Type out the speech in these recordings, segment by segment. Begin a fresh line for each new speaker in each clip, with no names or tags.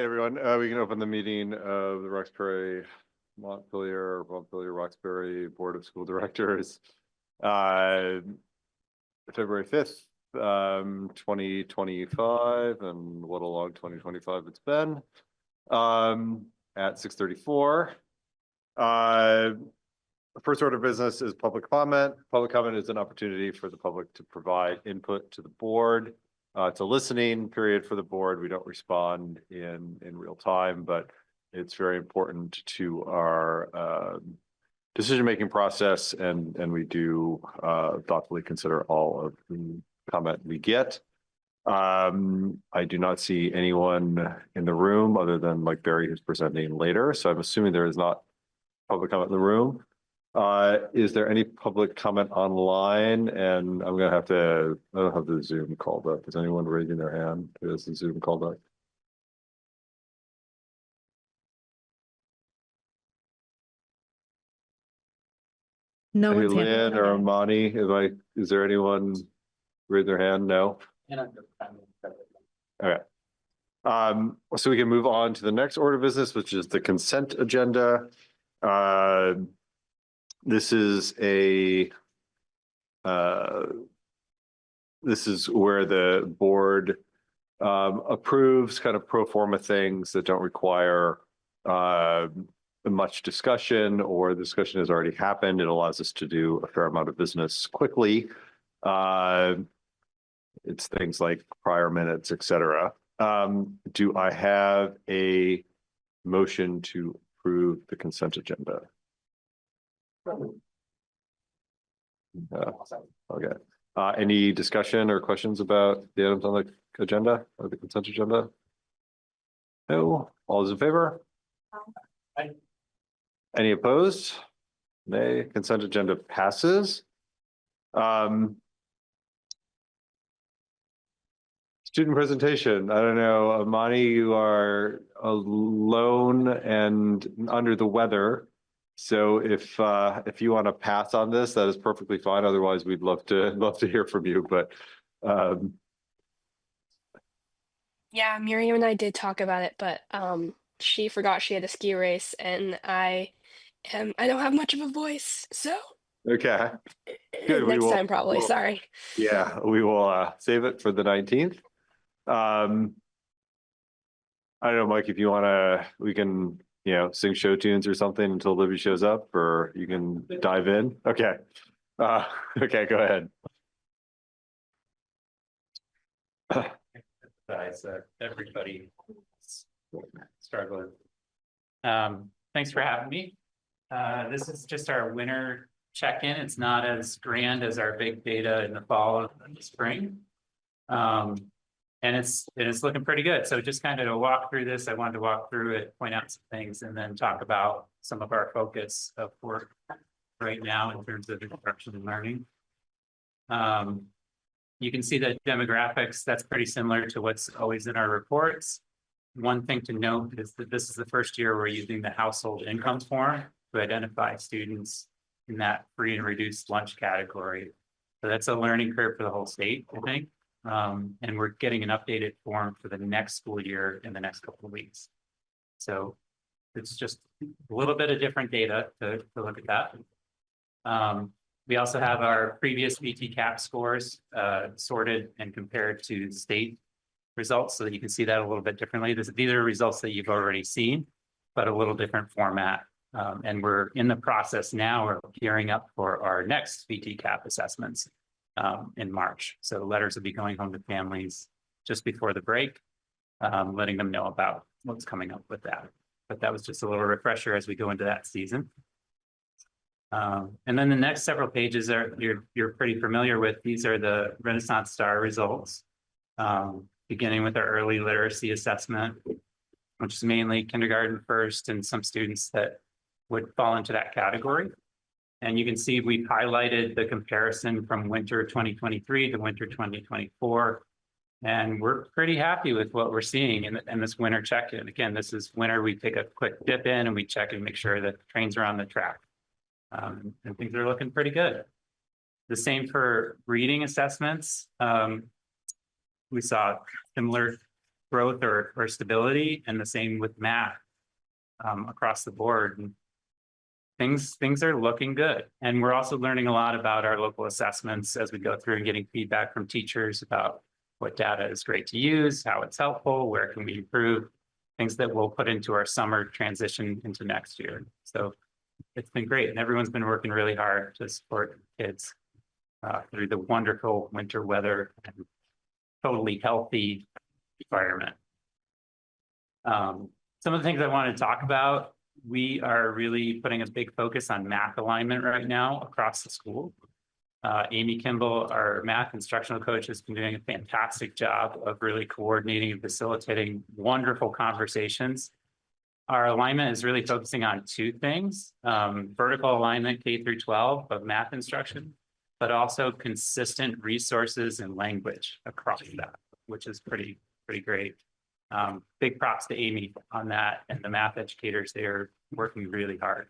right, everyone. We can open the meeting of the Roxbury Montpelier-Roxbury Board of School Directors. February 5th, 2025, and what a long 2025 it's been. At 6:34. The first order of business is public comment. Public comment is an opportunity for the public to provide input to the board. It's a listening period for the board. We don't respond in real time, but it's very important to our decision-making process, and we do thoughtfully consider all of the comment we get. I do not see anyone in the room other than Mike Berry, who's presenting later. So I'm assuming there is not public comment in the room. Is there any public comment online? And I'm gonna have to, I don't have the Zoom called up. Is anyone raising their hand? Is the Zoom called up?
No
Hey,
one's
Lynn or Amani, is there anyone raise their hand? No. Okay. So we can move on to the next order of business, which is the consent agenda. This is where the board approves kind of pro forma things that don't require much discussion, or the discussion has already happened. It allows us to do a fair amount of business quickly. It's things like prior minutes, etc. Do I have a motion to approve the consent agenda? Okay. Any discussion or questions about the items on the agenda or the consent agenda? No. All those in favor? Aye. Any opposed? Nay. Consent agenda passes. Student presentation. I don't know, Amani, you are alone and under the weather. So if you want to pass on this, that is perfectly fine. Otherwise, we'd love to hear from you. But
yeah, Miriam and I did talk about it, but she forgot she had a ski race, and I don't have much of a voice, so
okay, good.
Next time, probably. Sorry.
Yeah, we will save it for the 19th. I don't know, Mike, if you want to, we can, sing show tunes or something until Libby shows up, or you can dive in. Okay. Okay, go ahead.
Guys, everybody struggling. Thanks for having me. This is just our winter check-in. It's not as grand as our big data in the fall and the spring. And it's looking pretty good. So just kind of to walk through this, I wanted to walk through it, point out some things, and then talk about some of our focus of work right now in terms of instruction and learning. You can see that demographics, that's pretty similar to what's always in our reports. One thing to note is that this is the first year we're using the household income form to identify students in that free and reduced lunch category. So that's a learning curve for the whole state, I think. And we're getting an updated form for the next school year in the next couple of weeks. So it's just a little bit of different data to look at that. We also have our previous VT cap scores sorted and compared to state results so that you can see that a little bit differently. These are results that you've already seen, but a little different format. And we're in the process now, we're gearing up for our next VT cap assessments in March. So letters will be going home to families just before the break, letting them know about what's coming up with that. But that was just a little refresher as we go into that season. And then the next several pages are you're pretty familiar with. These are the Renaissance Star results, beginning with our early literacy assessment, which is mainly kindergarten first and some students that would fall into that category. And you can see we've highlighted the comparison from winter 2023 to winter 2024. And we're pretty happy with what we're seeing in this winter check-in. Again, this is winter, we take a quick dip in and we check and make sure that the trains are on the track. And things are looking pretty good. The same for reading assessments. We saw similar growth or stability, and the same with math across the board. And things are looking good. And we're also learning a lot about our local assessments as we go through and getting feedback from teachers about what data is great to use, how it's helpful, where can we improve, things that we'll put into our summer transition into next year. So it's been great, and everyone's been working really hard to support kids through the wonderful winter weather and totally healthy environment. Some of the things I wanted to talk about, we are really putting a big focus on math alignment right now across the school. Amy Kimball, our math instructional coach, has been doing a fantastic job of really coordinating and facilitating wonderful conversations. Our alignment is really focusing on two things: vertical alignment K through 12 of math instruction, but also consistent resources and language across that, which is pretty great. Big props to Amy on that, and the math educators. They are working really hard.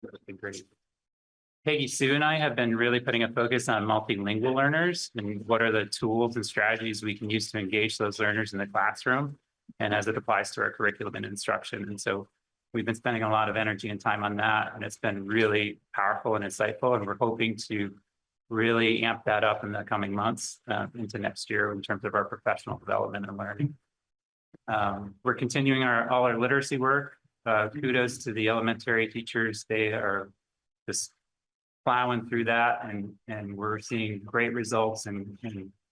It's been great. Peggy Sue and I have been really putting a focus on multilingual learners and what are the tools and strategies we can use to engage those learners in the classroom and as it applies to our curriculum and instruction. And so we've been spending a lot of energy and time on that, and it's been really powerful and insightful, and we're hoping to really amp that up in the coming months into next year in terms of our professional development and learning. We're continuing all our literacy work. Kudos to the elementary teachers. They are just plowing through that, and we're seeing great results and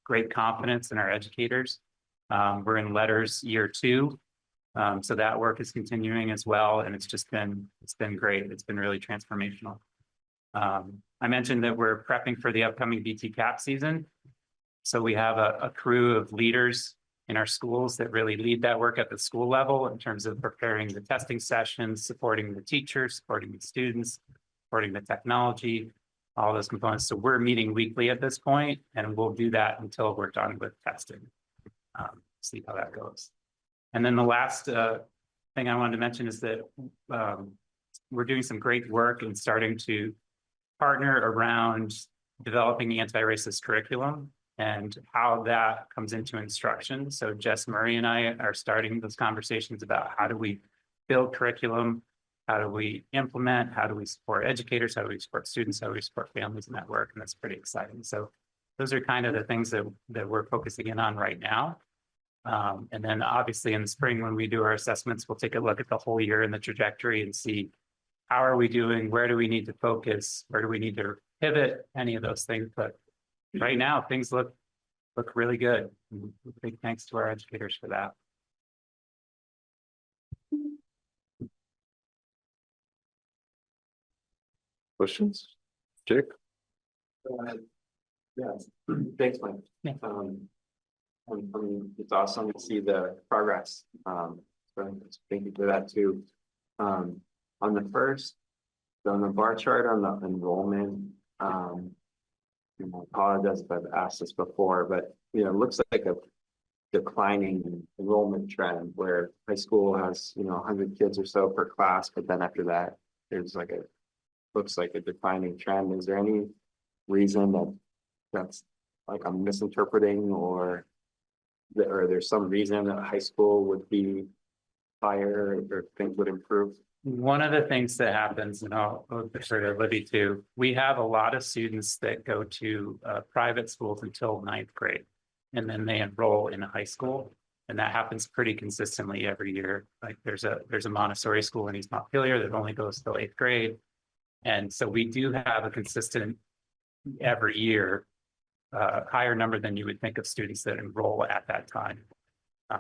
great confidence in our educators. We're in letters year 2. So that work is continuing as well, and it's been great. It's been really transformational. I mentioned that we're prepping for the upcoming BT CAP season. So we have a crew of leaders in our schools that really lead that work at the school level in terms of preparing the testing sessions, supporting the teachers, supporting the students, supporting the technology, all those components. So we're meeting weekly at this point, and we'll do that until we're done with testing. See how that goes. And then the last thing I wanted to mention is that we're doing some great work in starting to partner around developing anti-racist curriculum and how that comes into instruction. So Jess Murray and I are starting those conversations about how do we build curriculum, how do we implement, how do we support educators, how do we support students, how do we support families in that work, and that's pretty exciting. So those are kind of the things that we're focusing in on right now. And then obviously in the spring, when we do our assessments, we'll take a look at the whole year and the trajectory and see how are we doing, where do we need to focus, where do we need to pivot, any of those things. But right now, things look really good. And big thanks to our educators for that.
Questions? Jake?
Yeah, thanks, Mike.
Yeah.
It's awesome to see the progress. So thank you for that too. On the bar chart on the enrollment, I apologize if I've asked this before, but it looks like a declining enrollment trend where high school has 100 kids or so per class, but then after that there's looks like a declining trend. Is there any reason that's like I'm misinterpreting, or there's some reason that high school would be higher or things would improve?
One of the things that happens, and I'll defer to Libby too, we have a lot of students that go to private schools until 9th grade, and then they enroll in a high school, and that happens pretty consistently every year. Like there's a Montessori school in East Montpelier that only goes till 8th grade, and so we do have a consistent every year higher number than you would think of students that enroll at that time.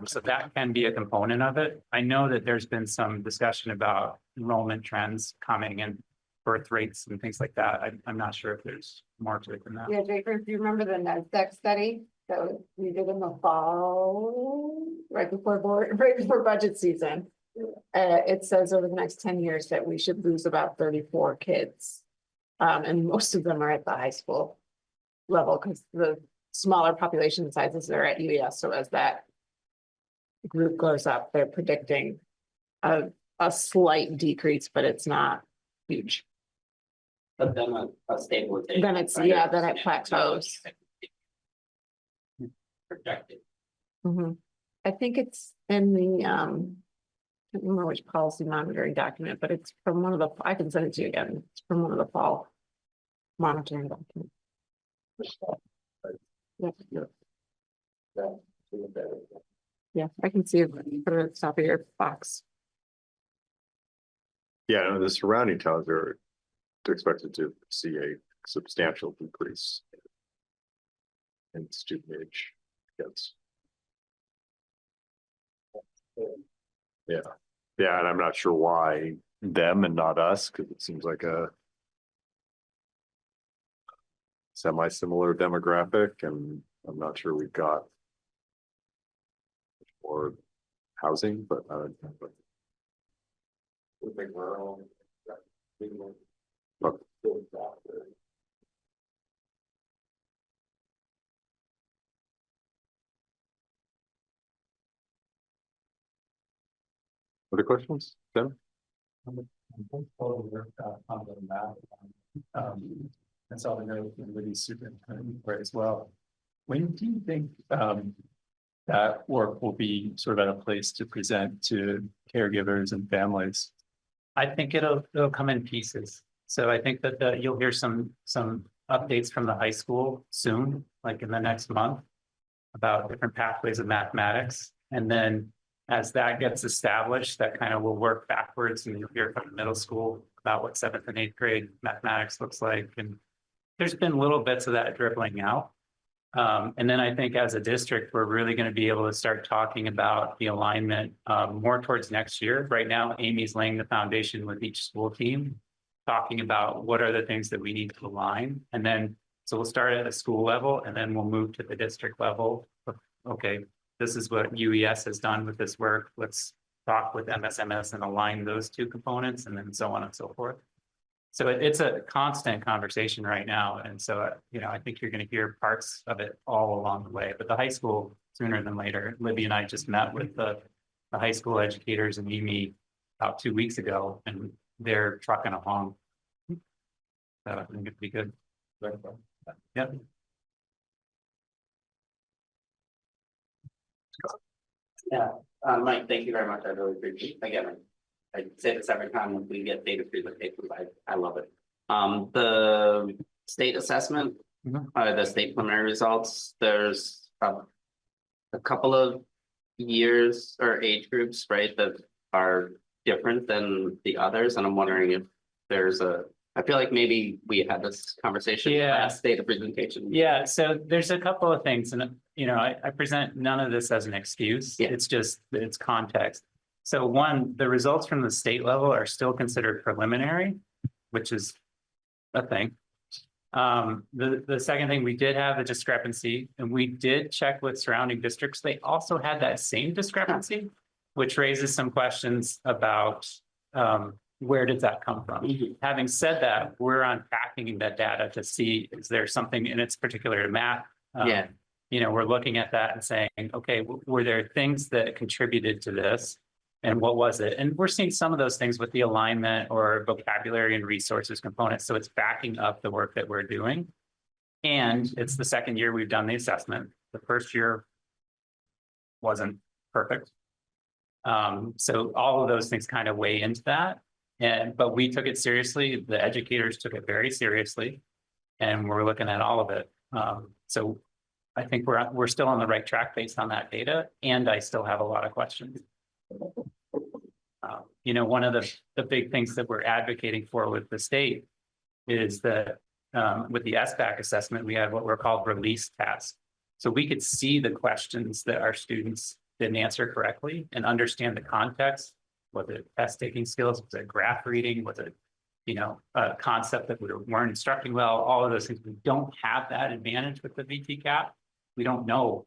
So that can be a component of it. I know that there's been some discussion about enrollment trends coming and birth rates and things like that. I'm not sure if there's more to it than that.
Yeah, Jacob, do you remember the NASDAQ study that we did in the fall, right before budget season? It says over the next 10 years that we should lose about 34 kids. And most of them are at the high school level because the smaller population sizes are at UES. So as that group goes up, they're predicting a slight decrease, but it's not huge.
But then a stabilization.
Then it's,
right?
yeah, then it plateaus.
Projected.
Mhm. I think it's in the, I don't remember which policy monitoring document, but it's from one of the, I can send it to you again. It's from one of the fall monitoring documents. Yeah, I can see it, put it at the top of your box.
Yeah, and the surrounding towns are expected to see a substantial decrease in student age kids. Yeah, yeah, and I'm not sure why them and not us, because it seems like a semi-similar demographic, and I'm not sure we've got more housing, but other questions, Tim?
That's all the note with the superintendent report as well. When do you think that work will be sort of at a place to present to caregivers and families?
I think it'll come in pieces. So I think that you'll hear some updates from the high school soon, like in the next month, about different pathways of mathematics. And then as that gets established, that kind of will work backwards, and you'll hear from the middle school about what 7th and 8th grade mathematics looks like. And there's been little bits of that dribbling out. And then I think as a district, we're really going to be able to start talking about the alignment more towards next year. Right now, Amy's laying the foundation with each school team, talking about what are the things that we need to align. And then, so we'll start at a school level, and then we'll move to the district level. Okay, this is what UES has done with this work. Let's talk with MSMS and align those two components, and then so on and so forth. So it's a constant conversation right now. And so, I think you're going to hear parts of it all along the way, but the high school sooner than later. Libby and I just met with the high school educators and Amy about 2 weeks ago, and they're trucking along. So I think it'd be good. Yeah.
Yeah, Mike, thank you very much. I really appreciate it. Again, I say this every time when we get data presentations. I love it. The state assessment, the state preliminary results, there's a couple of years or age groups, right, that are different than the others. And I'm wondering if there's I feel like maybe we had this conversation last data presentation.
Yeah, so there's a couple of things, and I present none of this as an excuse.
Yeah.
It's just, it's context. So one, the results from the state level are still considered preliminary, which is a thing. The second thing, we did have a discrepancy, and we did check with surrounding districts. They also had that same discrepancy, which raises some questions about where did that come from? Having said that, we're unpacking that data to see, is there something in its particular math? We're looking at that and saying, okay, were there things that contributed to this? And what was it? And we're seeing some of those things with the alignment or vocabulary and resources components. So it's backing up the work that we're doing. And it's the second year we've done the assessment. The first year wasn't perfect. So all of those things kind of weigh into that. But we took it seriously. The educators took it very seriously, and we're looking at all of it. So I think we're still on the right track based on that data, and I still have a lot of questions. One of the big things that we're advocating for with the state is that with the SBAC assessment, we had what were called release tasks. So we could see the questions that our students didn't answer correctly and understand the context. Was it test taking skills? Was it graph reading? Was it, a concept that we weren't instructing well? All of those things. We don't have that advantage with the VT cap. We don't know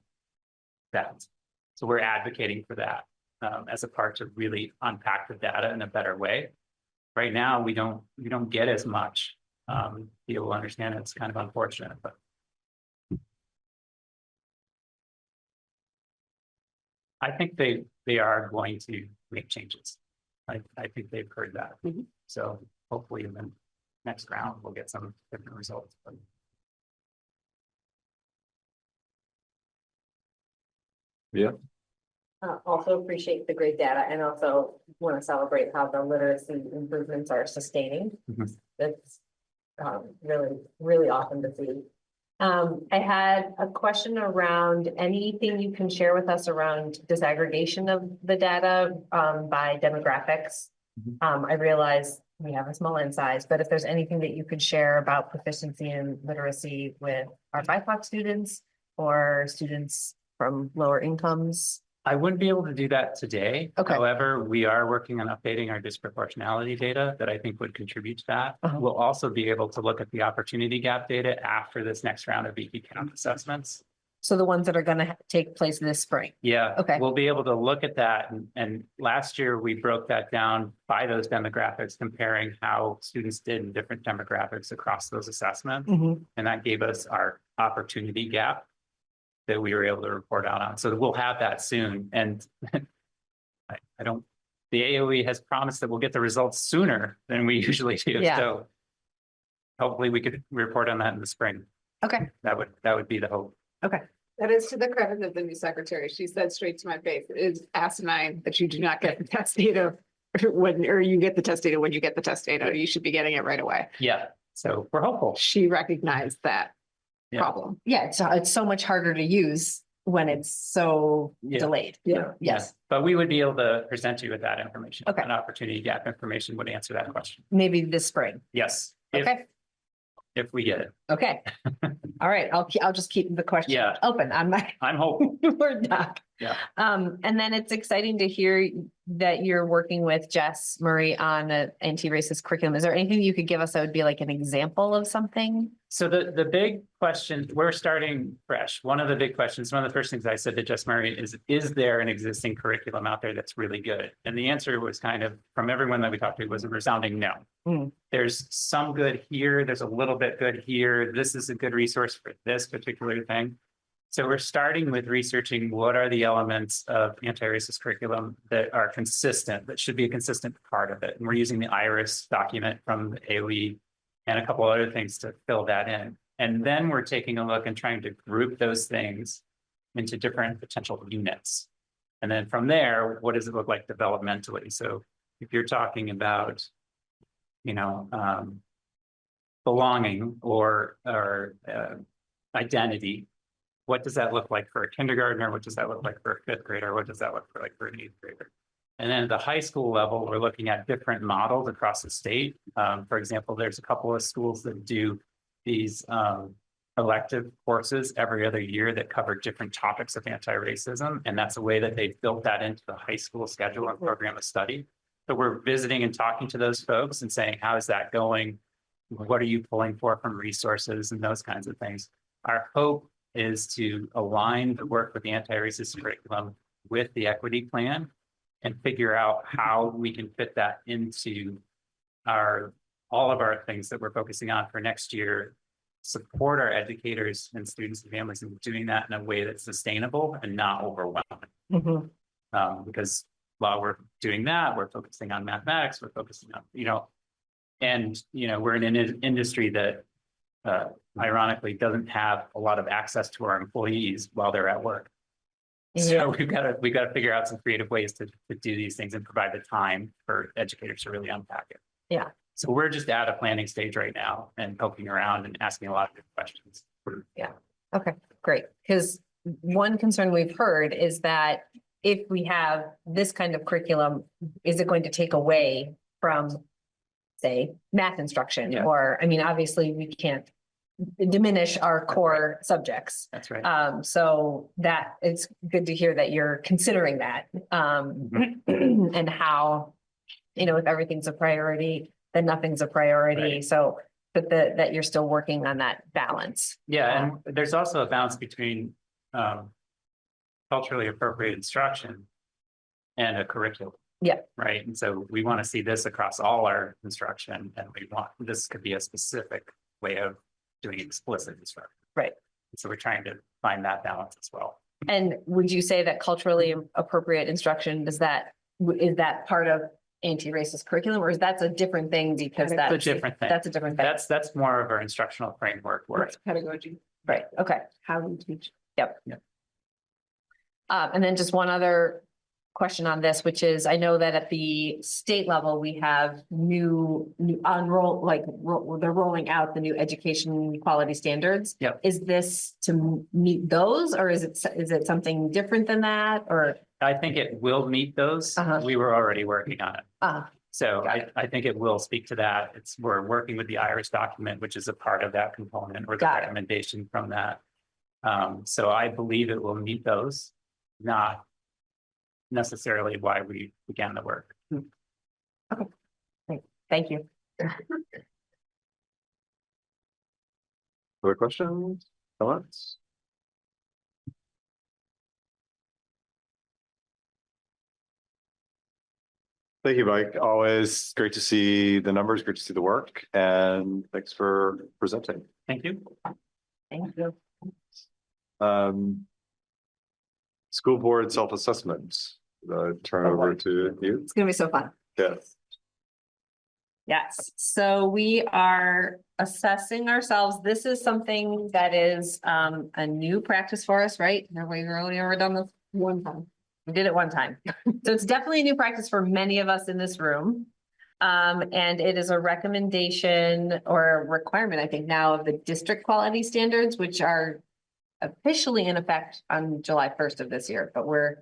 that. So we're advocating for that as a part to really unpack the data in a better way. Right now, we don't get as much people understand it. It's kind of unfortunate, but I think they are going to make changes. I think they've heard that. So hopefully in the next round, we'll get some different results. But
Yeah.
Also appreciate the great data and also want to celebrate how the literacy improvements are sustaining.
Mhm.
That's really, really awesome to see. I had a question around anything you can share with us around disaggregation of the data by demographics.
Mhm.
I realize we have a small n size, but if there's anything that you could share about proficiency and literacy with our BIPOC students or students from lower incomes.
I wouldn't be able to do that today.
Okay.
However, we are working on updating our disproportionality data that I think would contribute to that.
Uh-huh.
We'll also be able to look at the opportunity gap data after this next round of VP count assessments.
So the ones that are gonna take place this spring.
Yeah.
Okay.
We'll be able to look at that. And last year we broke that down by those demographics, comparing how students did in different demographics across those assessments. And that gave us our opportunity gap that we were able to report out on. So we'll have that soon. And I don't, the AOE has promised that we'll get the results sooner than we usually do.
Yeah.
So hopefully we could report on that in the spring.
Okay,
That would be the hope.
okay.
That is to the credit of the new secretary. She said straight to my face, it is asinine that you do not get the test data when, or you get the test data when you get the test data. You should be getting it right away.
Yeah. So we're hopeful.
She recognized that
Yeah.
problem.
Yeah, it's so much harder to use when it's so
Yeah.
delayed.
Yeah.
Yes,
But we would be able to present you with that information.
Okay.
An opportunity gap information would answer that question.
maybe this spring.
Yes.
Okay,
If we get it.
okay. All right, I'll just keep the question
Yeah.
open on my
I'm hoping.
Word doc.
Yeah.
And then it's exciting to hear that you're working with Jess Murray on an anti-racist curriculum. Is there anything you could give us that would be like an example of something?
So the big question, we're starting fresh. One of the big questions, one of the first things I said to Jess Murray is there an existing curriculum out there that's really good? And the answer was kind of, from everyone that we talked to, was a resounding no.
Mm.
There's some good here, there's a little bit good here. This is a good resource for this particular thing. So we're starting with researching what are the elements of anti-racist curriculum that are consistent, that should be a consistent part of it. And we're using the IRIS document from the AOE and a couple other things to fill that in. And then we're taking a look and trying to group those things into different potential units. And then from there, what does it look like developmentally? So if you're talking about, belonging or identity, what does that look like for a kindergartner? What does that look like for a fifth grader? What does that look like for an eighth grader? And then at the high school level, we're looking at different models across the state. For example, there's a couple of schools that do these elective courses every other year that cover different topics of anti-racism. And that's a way that they've built that into the high school schedule and program of study. So we're visiting and talking to those folks and saying, how is that going? What are you pulling for from resources and those kinds of things? Our hope is to align the work with the anti-racist curriculum with the equity plan and figure out how we can fit that into all of our things that we're focusing on for next year, support our educators and students and families in doing that in a way that's sustainable and not overwhelming. Because while we're doing that, we're focusing on mathematics, we're focusing on, we're in an industry that ironically doesn't have a lot of access to our employees while they're at work. So we've got to figure out some creative ways to do these things and provide the time for educators to really unpack it.
Yeah.
So we're just at a planning stage right now and poking around and asking a lot of good questions.
Okay, great. Because one concern we've heard is that if we have this kind of curriculum, is it going to take away from, say, math instruction?
Yeah.
Or, I mean, obviously we can't diminish our core subjects.
That's right.
So that it's good to hear that you're considering that. And how, if everything's a priority, then nothing's a priority.
Right.
So, but that you're still working on that balance.
Yeah, and there's also a balance between culturally appropriate instruction and a curriculum.
Yeah.
Right. And so we want to see this across all our instruction, and this could be a specific way of doing explicit instruction.
Right.
So we're trying to find that balance as well.
And would you say that culturally appropriate instruction, is that part of anti-racist curriculum, or is that a different thing because
That's a different thing.
That's a different thing.
That's more of our instructional framework work.
That's pedagogy.
Right, okay.
How we teach.
Yep.
Yep.
And then just one other question on this, which is, I know that at the state level, we have new they're rolling out the new education quality standards.
Yep.
Is this to meet those, or is it something different than that, or?
I think it will meet those.
Uh-huh.
We were already working on it. So
Got
I think it will speak to that. We're working with the Irish document, which is a part of that component or the
Got it.
recommendation from that. So I believe it will meet those, not necessarily why we began the work.
Thank you.
Other questions, comments? Thank you, Mike. Always great to see the numbers, great to see the work, and thanks for presenting.
Thank you.
Thank you.
School board self-assessment, turn over to you.
It's gonna be so fun.
Yes.
Yes, so we are assessing ourselves. This is something that is a new practice for us, right? Have we really ever done this? One time. We did it one time. So it's definitely a new practice for many of us in this room. And it is a recommendation or a requirement, I think, now of the district quality standards, which are officially in effect on July 1st of this year, but we're,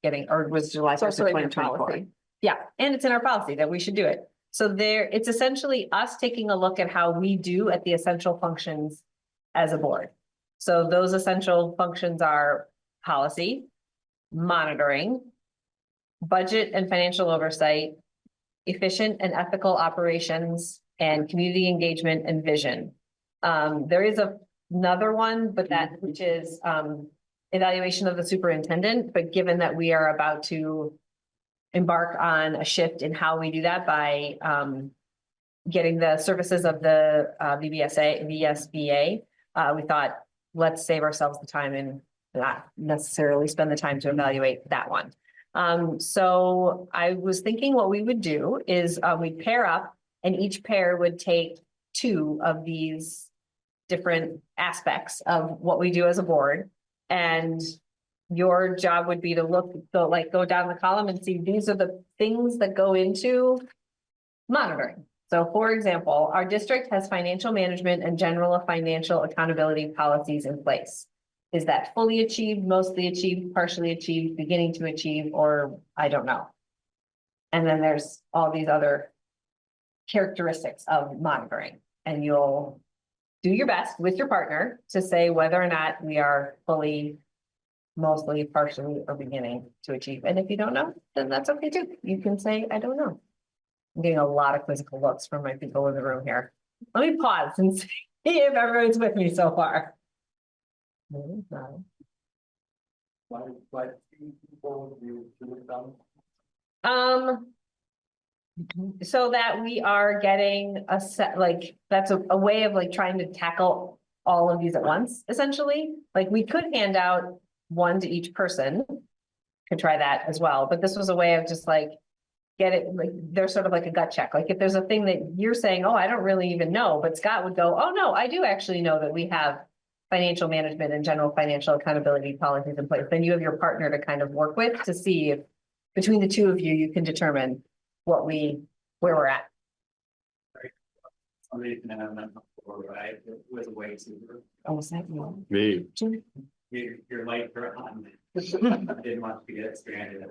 getting, or was July 1st of 2024. Yeah, and it's in our policy that we should do it. So it's essentially us taking a look at how we do at the essential functions as a board. So those essential functions are policy, monitoring, budget and financial oversight, efficient and ethical operations, and community engagement and vision. There is another one, but which is evaluation of the superintendent. But given that we are about to embark on a shift in how we do that by getting the services of the VSBA, we thought, let's save ourselves the time and not necessarily spend the time to evaluate that one. So I was thinking what we would do is we'd pair up, and each pair would take 2 of these different aspects of what we do as a board. And your job would be to go down the column and see, these are the things that go into monitoring. So for example, our district has financial management and general financial accountability policies in place. Is that fully achieved, mostly achieved, partially achieved, beginning to achieve, or I don't know. And then there's all these other characteristics of monitoring, and you'll do your best with your partner to say whether or not we are fully, mostly, partially, or beginning to achieve. And if you don't know, then that's okay too. You can say, I don't know. I'm getting a lot of quizzical looks from my people in the room here. Let me pause and see if everyone's with me so far. So that we are getting a set, that's a way of trying to tackle all of these at once, essentially. We could hand out one to each person, could try that as well, but this was a way of just get it, there's sort of a gut check. If there's a thing that you're saying, oh, I don't really even know, but Scott would go, oh no, I do actually know that we have financial management and general financial accountability policies in place. Then you have your partner to kind of work with to see if between the 2 of you, you can determine where we're at.
With a way to.
Oh, was that you?
Me.
You're late for on. Didn't want to get stranded.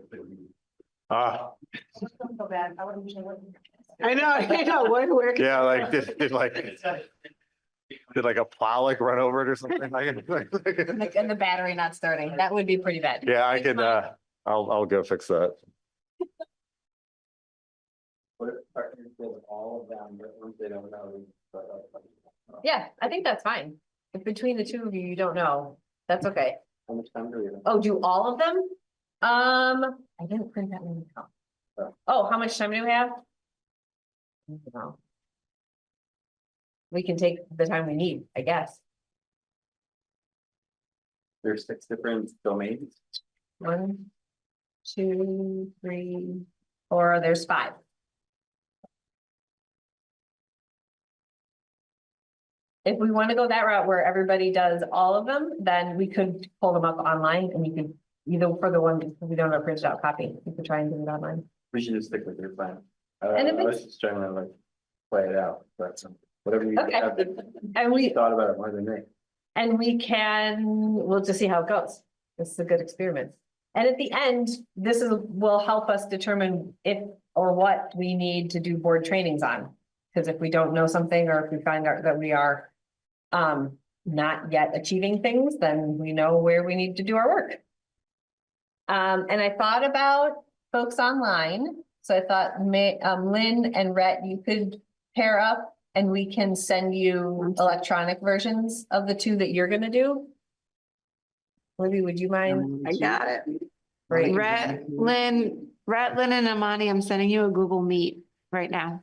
Ah,
So bad. I wasn't sure what.
I know, where.
yeah, did a plow run over it or something?
And the battery not starting, that would be pretty bad.
Yeah, I can, I'll go fix that.
Yeah, I think that's fine. If between the 2 of you, you don't know, that's okay.
How much time do we have?
Oh, do all of them? I didn't print that one out. Oh, how much time do we have? No. We can take the time we need, I guess.
There's 6 different domains.
1, 2, 3, 4, there's 5. If we want to go that route where everybody does all of them, then we could pull them up online and you could either for the one, if we don't have a printed out copy, you could try and do it online.
We should just stick with your plan.
And if
I was just trying to like play it out, but whatever you
Okay.
have
And we,
thought about it more than me.
and we can, we'll just see how it goes. This is a good experiment. And at the end, will help us determine if or what we need to do board trainings on. Because if we don't know something, or if we find out that we are not yet achieving things, then we know where we need to do our work. And I thought about folks online. So I thought Lynn and Rhett, you could pair up and we can send you electronic versions of the two that you're gonna do. Libby, would you mind?
I got it.
Great.
Rhett, Lynn, and Amani, I'm sending you a Google Meet right now.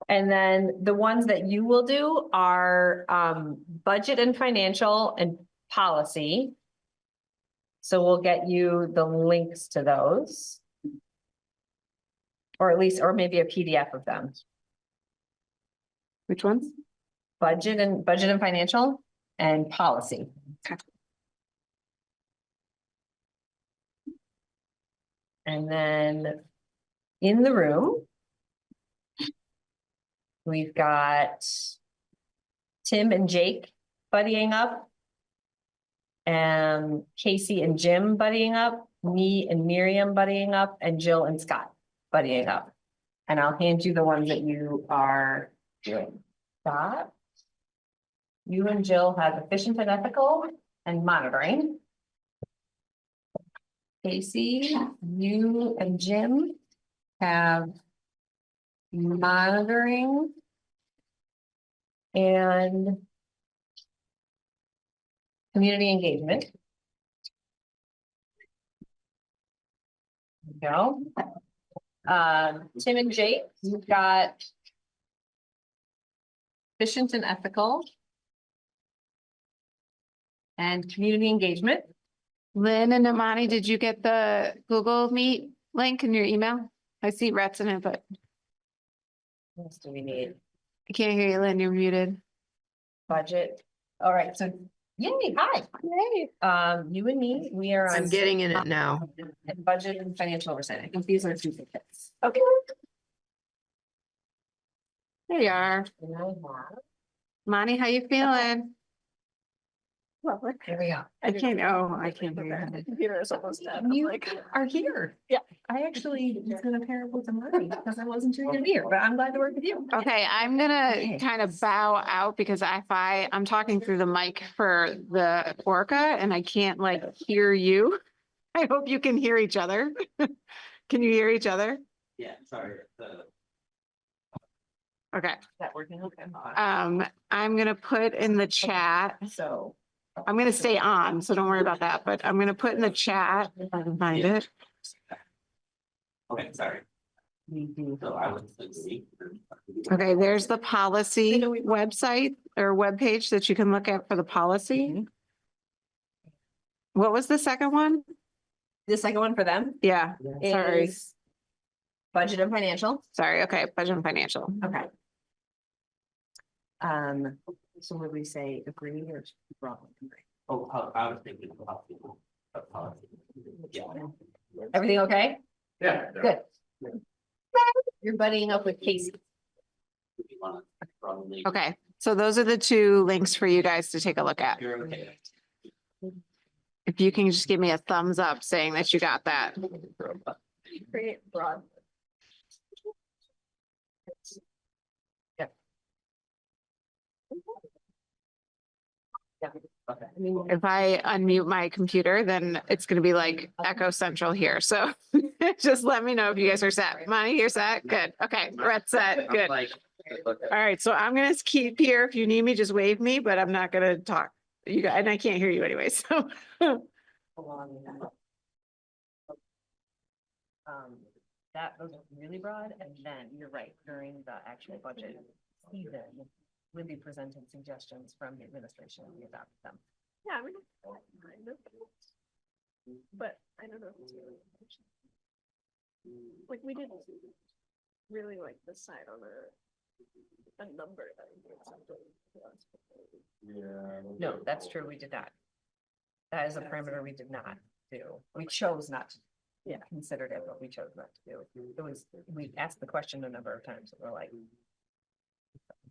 And then the ones that you will do are budget and financial and policy. So we'll get you the links to those. Or at least, or maybe a PDF of them.
Which ones?
Budget and financial and policy.
Okay.
And then in the room, we've got Tim and Jake buddying up. And Casey and Jim buddying up, me and Miriam buddying up, and Jill and Scott buddying up. And I'll hand you the ones that you are doing. Scott, you and Jill have efficient and ethical and monitoring. Casey, you and Jim have monitoring and community engagement. There you go. Tim and Jake, you've got efficient and ethical and community engagement.
Lynn and Amani, did you get the Google Meet link in your email? I see Rhett's in it, but
What else do we need?
I can't hear you, Lynn, you're muted.
Budget. All right, so yay, hi. Yay. You and me, we are on.
I'm getting in it now.
And budget and financial oversight. I think these are two tickets.
Okay. There you are.
And I have,
Monty, how you feeling?
Well,
here we go.
I can't hear you.
the computer is almost dead.
You are here.
Yeah.
I actually was gonna pair up with Amari because I wasn't sure you're gonna be here, but I'm glad to work with you.
Okay, I'm gonna
Okay.
kind of bow out because I'm talking through the mic for the Orca and I can't like hear you. I hope you can hear each other. Can you hear each other?
Yeah, sorry.
Okay,
Is that working? Okay.
I'm gonna put in the chat.
So.
I'm gonna stay on, so don't worry about that, but I'm gonna put in the chat if I can find it.
Okay, sorry. So I would agree.
Okay, there's the policy website or webpage that you can look at for the policy. What was the second one?
The second one for them
Yeah, sorry,
is budget and financial.
sorry. Okay, budget and financial.
Okay. So would we say agree or wrong?
Oh, I was thinking of policy. Yeah.
Everything okay?
Yeah.
Good. You're buddying up with Casey.
Okay, so those are the two links for you guys to take a look at.
You're okay.
If you can just give me a thumbs up saying that you got that.
Create broad.
Okay.
If I unmute my computer, then it's gonna be like Echo Central here, so just let me know if you guys are set. Monty, you're set? Good, okay, Rhett's set, good. All right, so I'm gonna keep here. If you need me, just wave me, but I'm not gonna talk. You guys, and I can't hear you anyway, so.
That was really broad, and then you're right, during the actual budget season, Libby presented suggestions from the administration, and we adopted them.
Yeah, we don't mind it. But I don't know if it's really. Like we did really like this side on a number that we did something.
Yeah.
No, that's true, we did not. That is a parameter we did not do. We chose not to. Yeah, considered it, but we chose not to do. It was, we asked the question a number of times and we're like.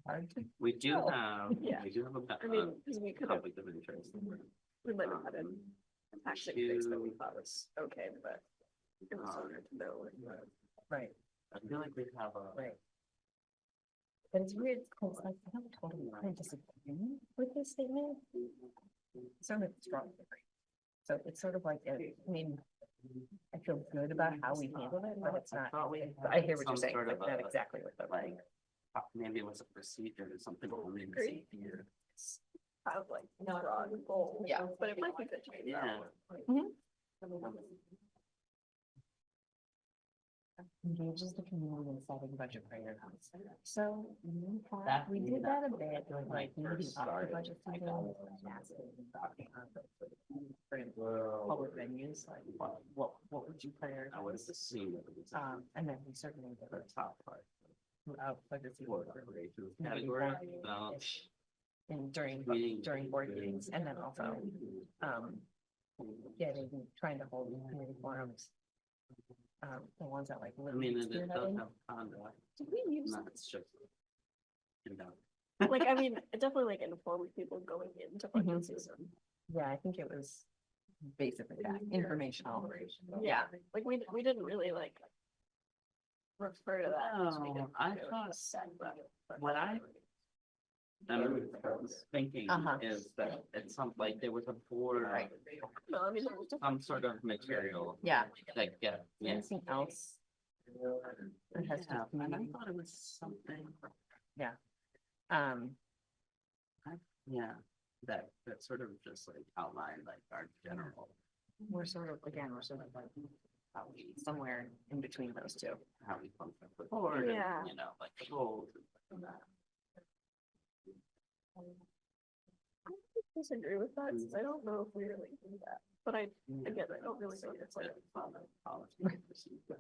hard to
We do
tell.
have,
Yeah.
we do have a.
I mean, because we could have,
conflict of interest.
we might have had an tactic fix that we thought was okay, but it was harder to know.
Right,
I feel like we have a.
right. But it's weird, because like, I don't totally disagree with this statement. It's sort of strong. So it's sort of like, I mean, I feel good about how we handled it, but it's
I
not,
thought we
I hear what
some
you're saying,
sort
but
of
not
a,
exactly what the.
Like, maybe it was a procedure or something. Only in the
Agree.
same year.
Kind of like broad goal.
Yeah.
But it might be good to change
Yeah.
that.
Engages the community in setting budget priorities. So
That-
we did that a bit,
when
like
I
maybe
first
up the
started,
budget
I
season.
got
For public venues, like what would you prioritize?
I would have assumed that it was.
And then we certainly did
The
it
top part.
throughout budget season.
Or recreational category, no.
And during
Meeting.
board meetings, and then also getting, trying to hold community forums. The ones that like.
I mean, it does
spearheading.
have conduct,
Did we use,
not it's just. You know.
like, I mean, it definitely like informed people going into budget
Mhm.
season.
Yeah, I think it was basically that, informational.
Yeah, like we didn't really like refer to that. as we
No,
didn't
I
really
thought
said that, but-
what I. I'm thinking
Uh-huh.
is that it's some, like, there was a board,
No, I mean, there was
some sort of material
Yeah,
that get.
anything else? That has to
Yeah,
do with
and I
community?
thought it was something,
Um,
yeah, that sort of just like outlined like our general,
we're sort of, again, we're sort of like somewhere in between those two.
how we function with the board,
Yeah.
and, you know, like the goals and that.
I disagree with that, since I don't know if we really do that, but again, I don't really know if it's like,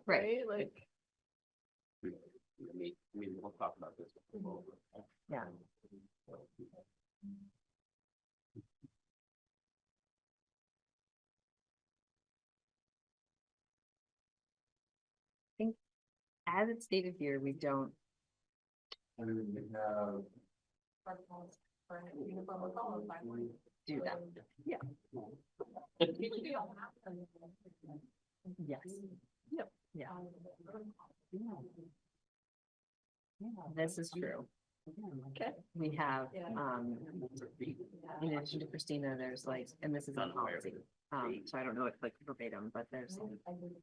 right, like.
I mean, we'll talk about this.
Yeah. I think as it's stated here, we don't. Do that.
Yeah.
Yes.
Yep.
Yeah. This is true.
Okay.
We have,
Yeah.
in addition to Christina, there's like, and this is in policy. So I don't know if like verbatim, but there's like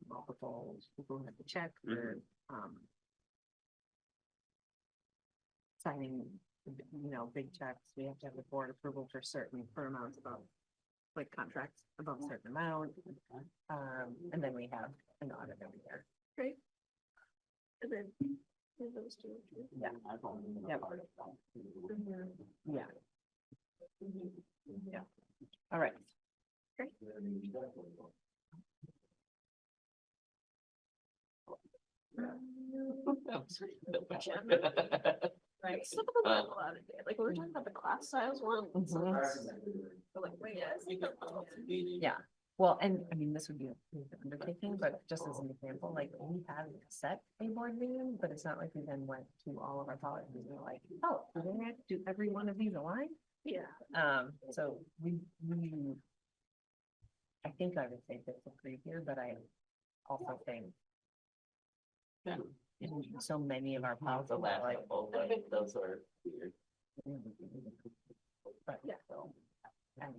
multiple people who have to check for, signing, big checks. We have to have the board approval for certain, for amounts above, like contracts above a certain amount. And then we have an audit every year.
Great. And then those two.
Yeah. Yep. Yeah. Yeah. All right.
Right. Some of them have a lot of data. Like we were talking about the class size one. But like, wait, yes.
Yeah, well, and I mean, this would be a big undertaking, but just as an example, like we have set a board meeting, but it's not like we then went to all of our policies and were like, oh, do they have to do every one of these align?
Yeah.
So we. I think I would say this agree here, but I also think.
Yeah.
So many of our
The
policies
last
are like.
couple, like, those are weird.
But yeah, and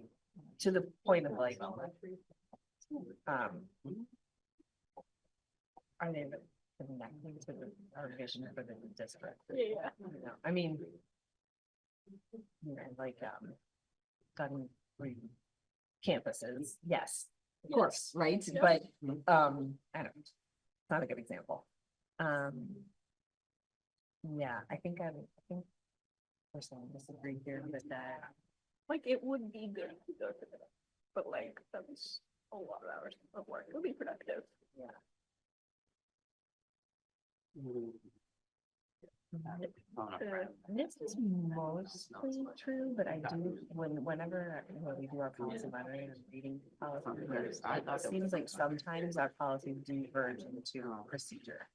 to the point of like. Are they connecting to our vision for the district?
Yeah.
I mean. Like, gun free campuses, yes, of course, right,
Yeah.
but, I don't know, it's not a good example. Yeah, I think personally disagree here with that.
Like it would be good to go to that, but like that's a lot of hours of work. It would be productive.
Yeah. This is mostly true, but I do, whenever we do our policy monitoring and reading policy, it seems like sometimes our policies diverge into procedure.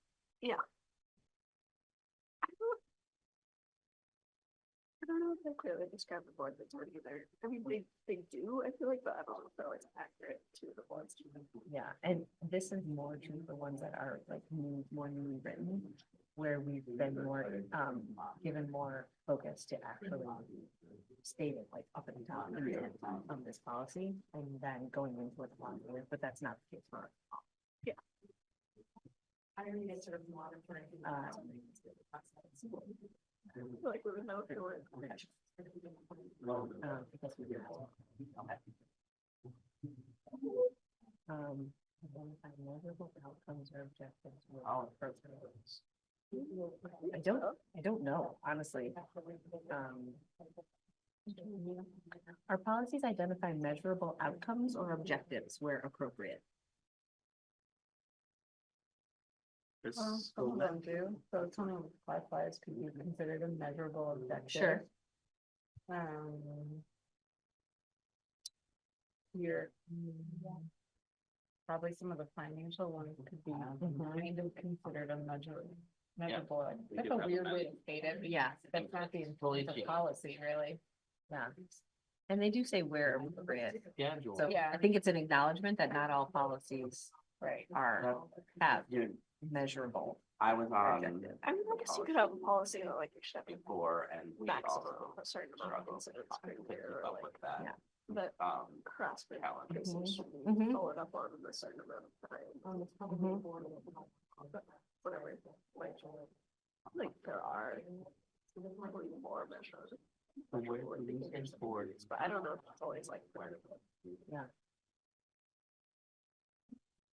I don't know if they clearly describe the board that's already there. I mean, they do, I feel like, but I don't know if they're always accurate to the boards.
Yeah, and this is more true for ones that are like more newly written, where we've been more, given more focus to actually state it like up at the top intent of this policy, and then going into what the policy is, but that's not the case for.
Yeah.
I mean, it's sort of monitoring.
I feel like we would know if they were.
Because we do. Identify measurable outcomes or objectives. with all programs. I don't know, honestly. Our policies identify measurable outcomes or objectives where appropriate.
Some of them do, so some of the classifiers could be considered a measurable objective.
Sure.
Here. Probably some of the financial ones could be kind of considered a measurable. That's a weird way to state it, but
Yeah.
that's not the
Fully
intent of policy, really.
Yeah. And they do say where appropriate.
Schedule.
So
Yeah.
I think it's an acknowledgement that not all policies
Right.
have
Dude,
measurable.
I was on
objectives.
I mean, I guess you could have a policy that like you're stepping
before and we
maximum
also
of a certain amount of
struggled
incidents per
to
year
keep
or
up
like,
with that.
Yeah.
but harassment cases should be followed up on in a certain amount of time. But whatever, like there are probably more measures.
But
But I don't know if it's always like.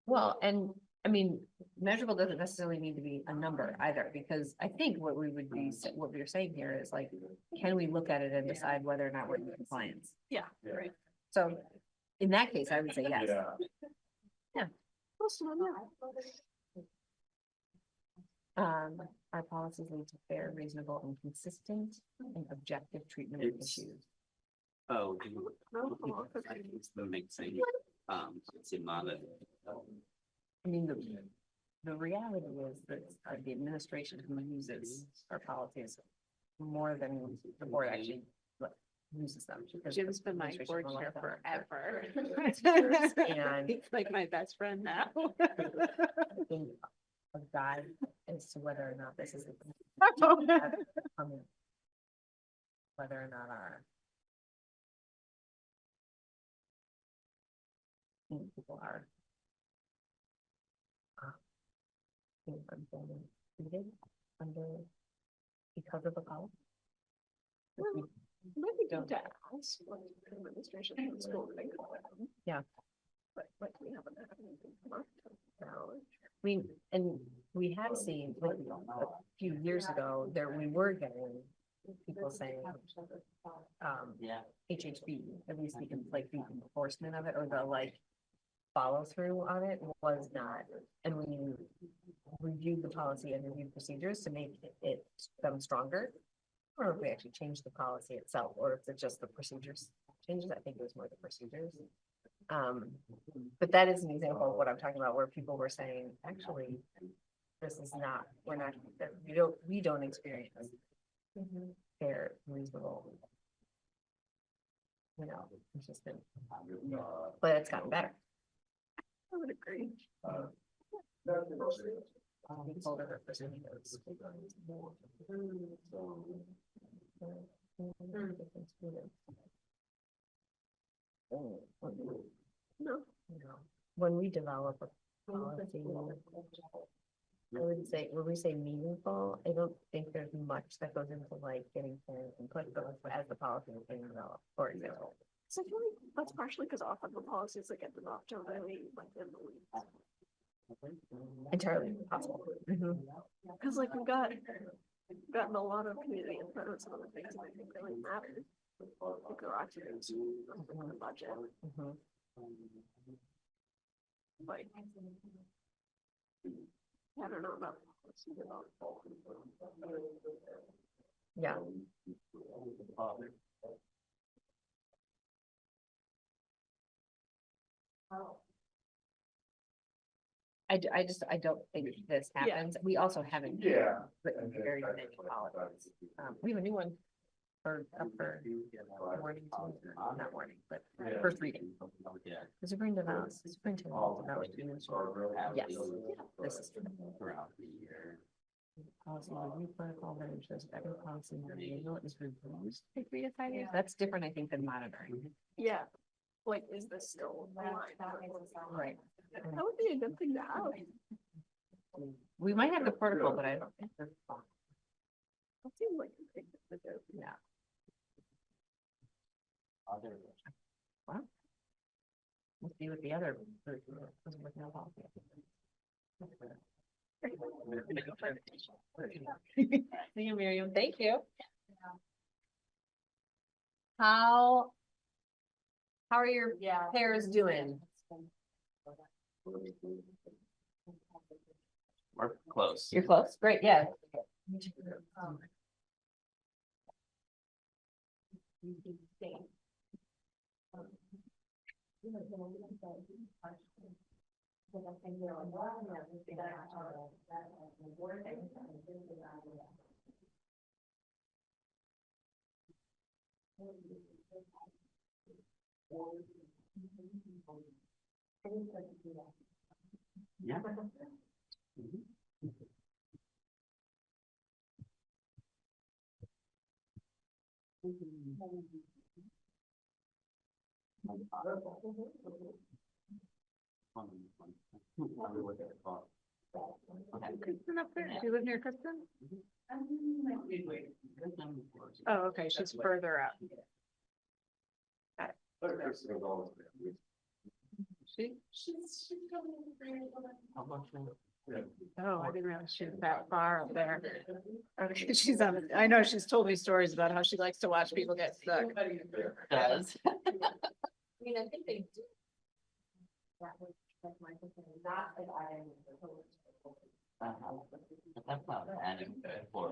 Well, and I mean, measurable doesn't necessarily need to be a number either, because I think what we would be, what we're saying here is like, can we look at it and decide whether or not we're in compliance?
Yeah, right.
So in that case, I would say yes.
Most of them,
Our policies lead to fair, reasonable, and consistent and objective treatment of
It's-
issues.
Oh.
No,
It's the mixing, it's in my.
I mean, the reality is that the administration who uses our policies more than the board actually like, uses them. because
Jim's
the
been my
administration
board
relies
chair
on them.
forever.
And
He's like my best friend now.
I think a guide as to whether or not this is. Whether or not our. People are. Treated under. Because of the policy.
Maybe don't ask what the administration of the school think about it.
Yeah.
But like we haven't had anything come up now.
I mean, and we have seen, like, a few years ago, we were getting people saying,
Yeah.
HHB, at least like the enforcement of it, or the like follow through on it was not, and we reviewed the policy and reviewed procedures to make it them stronger. Or if we actually changed the policy itself, or if it's just the procedures changes, I think it was more the procedures. But that is an example of what I'm talking about, where people were saying, actually, this is not, we don't experience fair, reasonable. You know, consistent, but it's gotten better.
I would agree. No.
When we develop a policy, I would say, when we say meaningful, I don't think there's much that goes into like getting parents input, but as the policy is being developed, for example.
So I feel like that's partially because often the policies that get developed are really like in the weeds.
Entirely possible.
Cause like we've gotten a lot of community input on some of the things that I think really matter. Like the occupancy, the budget, like. I don't know about
Yeah. I don't think this happens. We also haven't. Written very many policies. We have a new one for, up for warning, not warning, but first reading. The superintendent, yes, this is.
Throughout the year.
Policy review protocol that ensures every policy in the manual is reviewed every 3 to 5 years. That's different, I think, than monitoring.
Yeah, like, is this still aligned?
Right.
That would be a good thing to have.
We might have the protocol, but I don't think they're.
That seems like a thing to do.
Yeah. Well. We'll see what the other. Doesn't work out well. See you, Miriam. Thank you. How are your pairs doing?
We're close.
You're close. Great, yeah.
Yeah.
Kristen up there? Do you live near Kristen? Oh, okay, she's further up. She? Oh, I didn't realize she was that far up there. Okay, she's on, I know she's told me stories about how she likes to watch people get stuck.
Does.
I mean, I think they do. That was like my concern, not that I am.
But that's not adding for.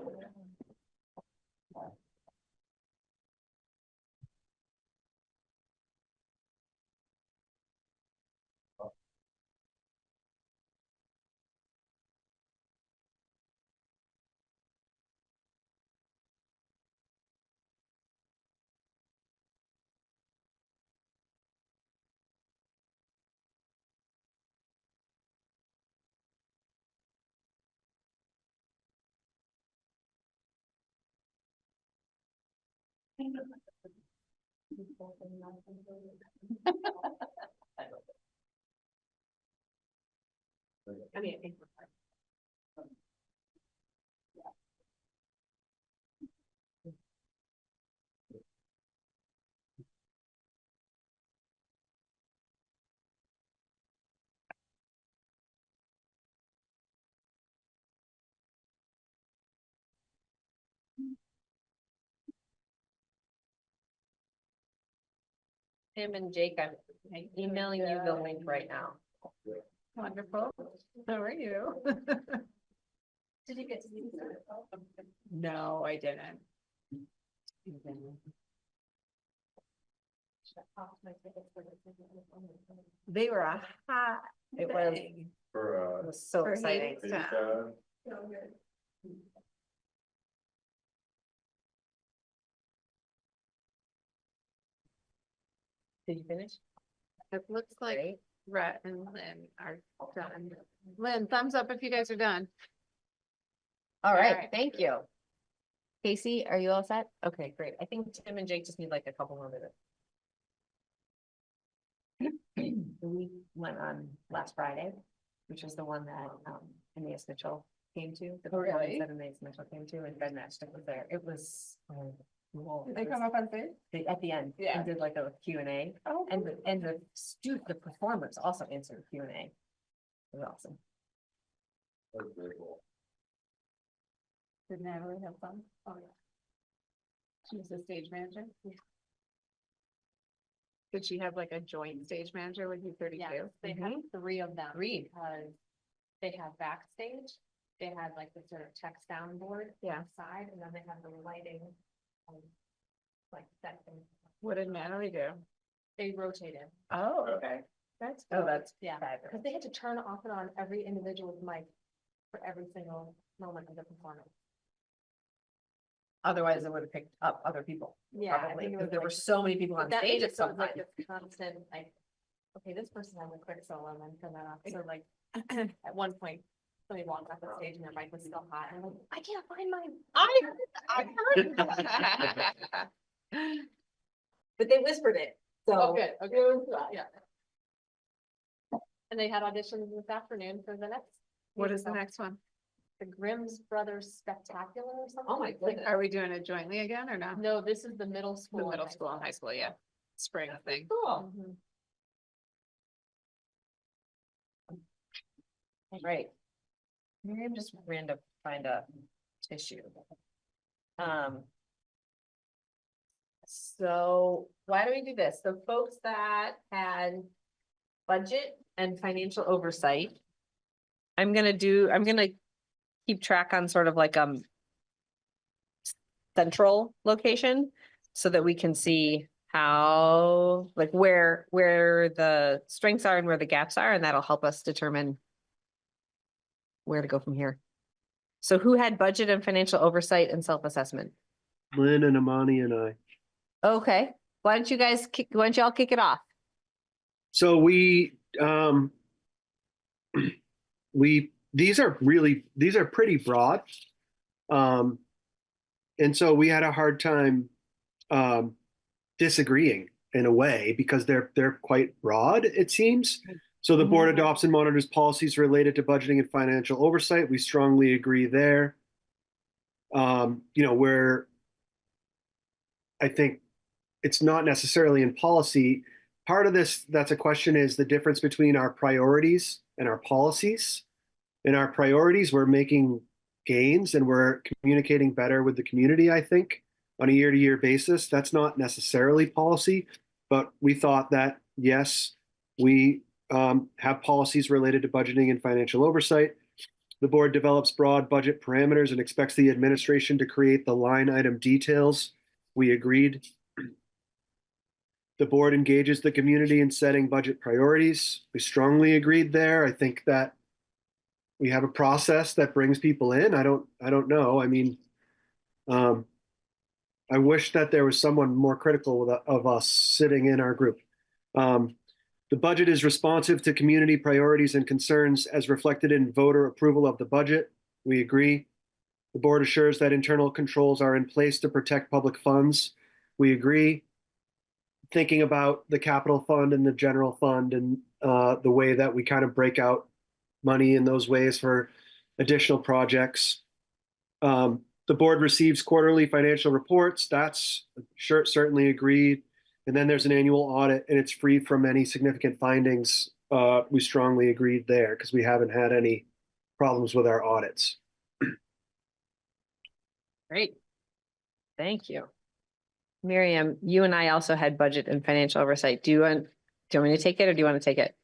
I mean, I think. Tim and Jake, I'm emailing you the link right now.
Wonderful. How are you?
Did you get to see that?
No, I didn't. They were a hot.
It was,
thing.
it
For,
was so
For
exciting.
Hades Town.
Did you finish?
It looks like
Great.
Rhett and Lynn are done. Lynn, thumbs up if you guys are done.
All
All
right,
right.
thank you. Casey, are you all set? Okay, great. I think Tim and Jake just need like a couple more minutes. We went on last Friday, which is the one that Anais Mitchell came to. The
Oh, really?
performance that Anais Mitchell came to, and Ben Matchstick was there. It was. Cool.
Did they come up on stage?
At the end,
Yeah.
and did like a Q&A,
Oh,
and the performers also answered Q&A. It was awesome.
did Natalie have fun? Oh, yeah. She was the stage manager? Did she have like a joint stage manager with you 32?
Yes, they have 3 of them.
3.
Because they have backstage
they had like the sort of text soundboard.
Yeah.
Side, and then they had the lighting. Like that thing.
What did Natalie do?
They rotated.
Oh, okay. That's.
Oh, that's, yeah, because they had to turn off and on every individual mic for every single moment of the performance.
Otherwise it would have picked up other people.
Yeah, I
Probably,
think it
because
was
there
like-
were so many people on
That
stage
made
at
it so
some
it's like
point.
this constant, like, okay, this person has a quick solo and then turn that off. So like, at one point, somebody walked off the stage and their mic was still hot and I'm like, I can't find mine.
I heard. But they whispered it, so.
Oh, good, okay.
it was,
Yeah. And they had auditions this afternoon for the next.
What is the
musical.
next one?
The Grimm's Brothers Spectacular or something.
Oh my goodness.
Are we doing it jointly again or no?
No, this is the middle
The
school. and
middle
high
school and high school, yeah. Spring thing.
Cool.
Mhm.
Right. Miriam just ran to find a tissue. So why do we do this? The folks that had budget and financial oversight. I'm gonna keep track on sort of like, central location so that we can see how, like where the strengths are and where the gaps are, and that'll help us determine where to go from here. So who had budget and financial oversight and self-assessment?
Lynn and Amani and I.
Okay, why don't y'all kick it off?
So these are pretty broad. And so we had a hard time disagreeing in a way because they're quite broad, it seems. So the board adopts and monitors policies related to budgeting and financial oversight. We strongly agree there. Where I think it's not necessarily in policy. Part of this, that's a question, is the difference between our priorities and our policies. In our priorities, we're making gains and we're communicating better with the community, I think, on a year-to-year basis. That's not necessarily policy, but we thought that, yes, we have policies related to budgeting and financial oversight. The board develops broad budget parameters and expects the administration to create the line item details. We agreed. The board engages the community in setting budget priorities. We strongly agreed there. I think that we have a process that brings people in. I don't know. I mean, I wish that there was someone more critical of us sitting in our group. The budget is responsive to community priorities and concerns as reflected in voter approval of the budget. We agree. The board assures that internal controls are in place to protect public funds. We agree. Thinking about the capital fund and the general fund and the way that we kind of break out money in those ways for additional projects. The board receives quarterly financial reports. That's certainly agreed. And then there's an annual audit and it's free from any significant findings. We strongly agreed there because we haven't had any problems with our audits.
Great. Thank you. Miriam, you and I also had budget and financial oversight. Do you want me to take it or do you want to take it?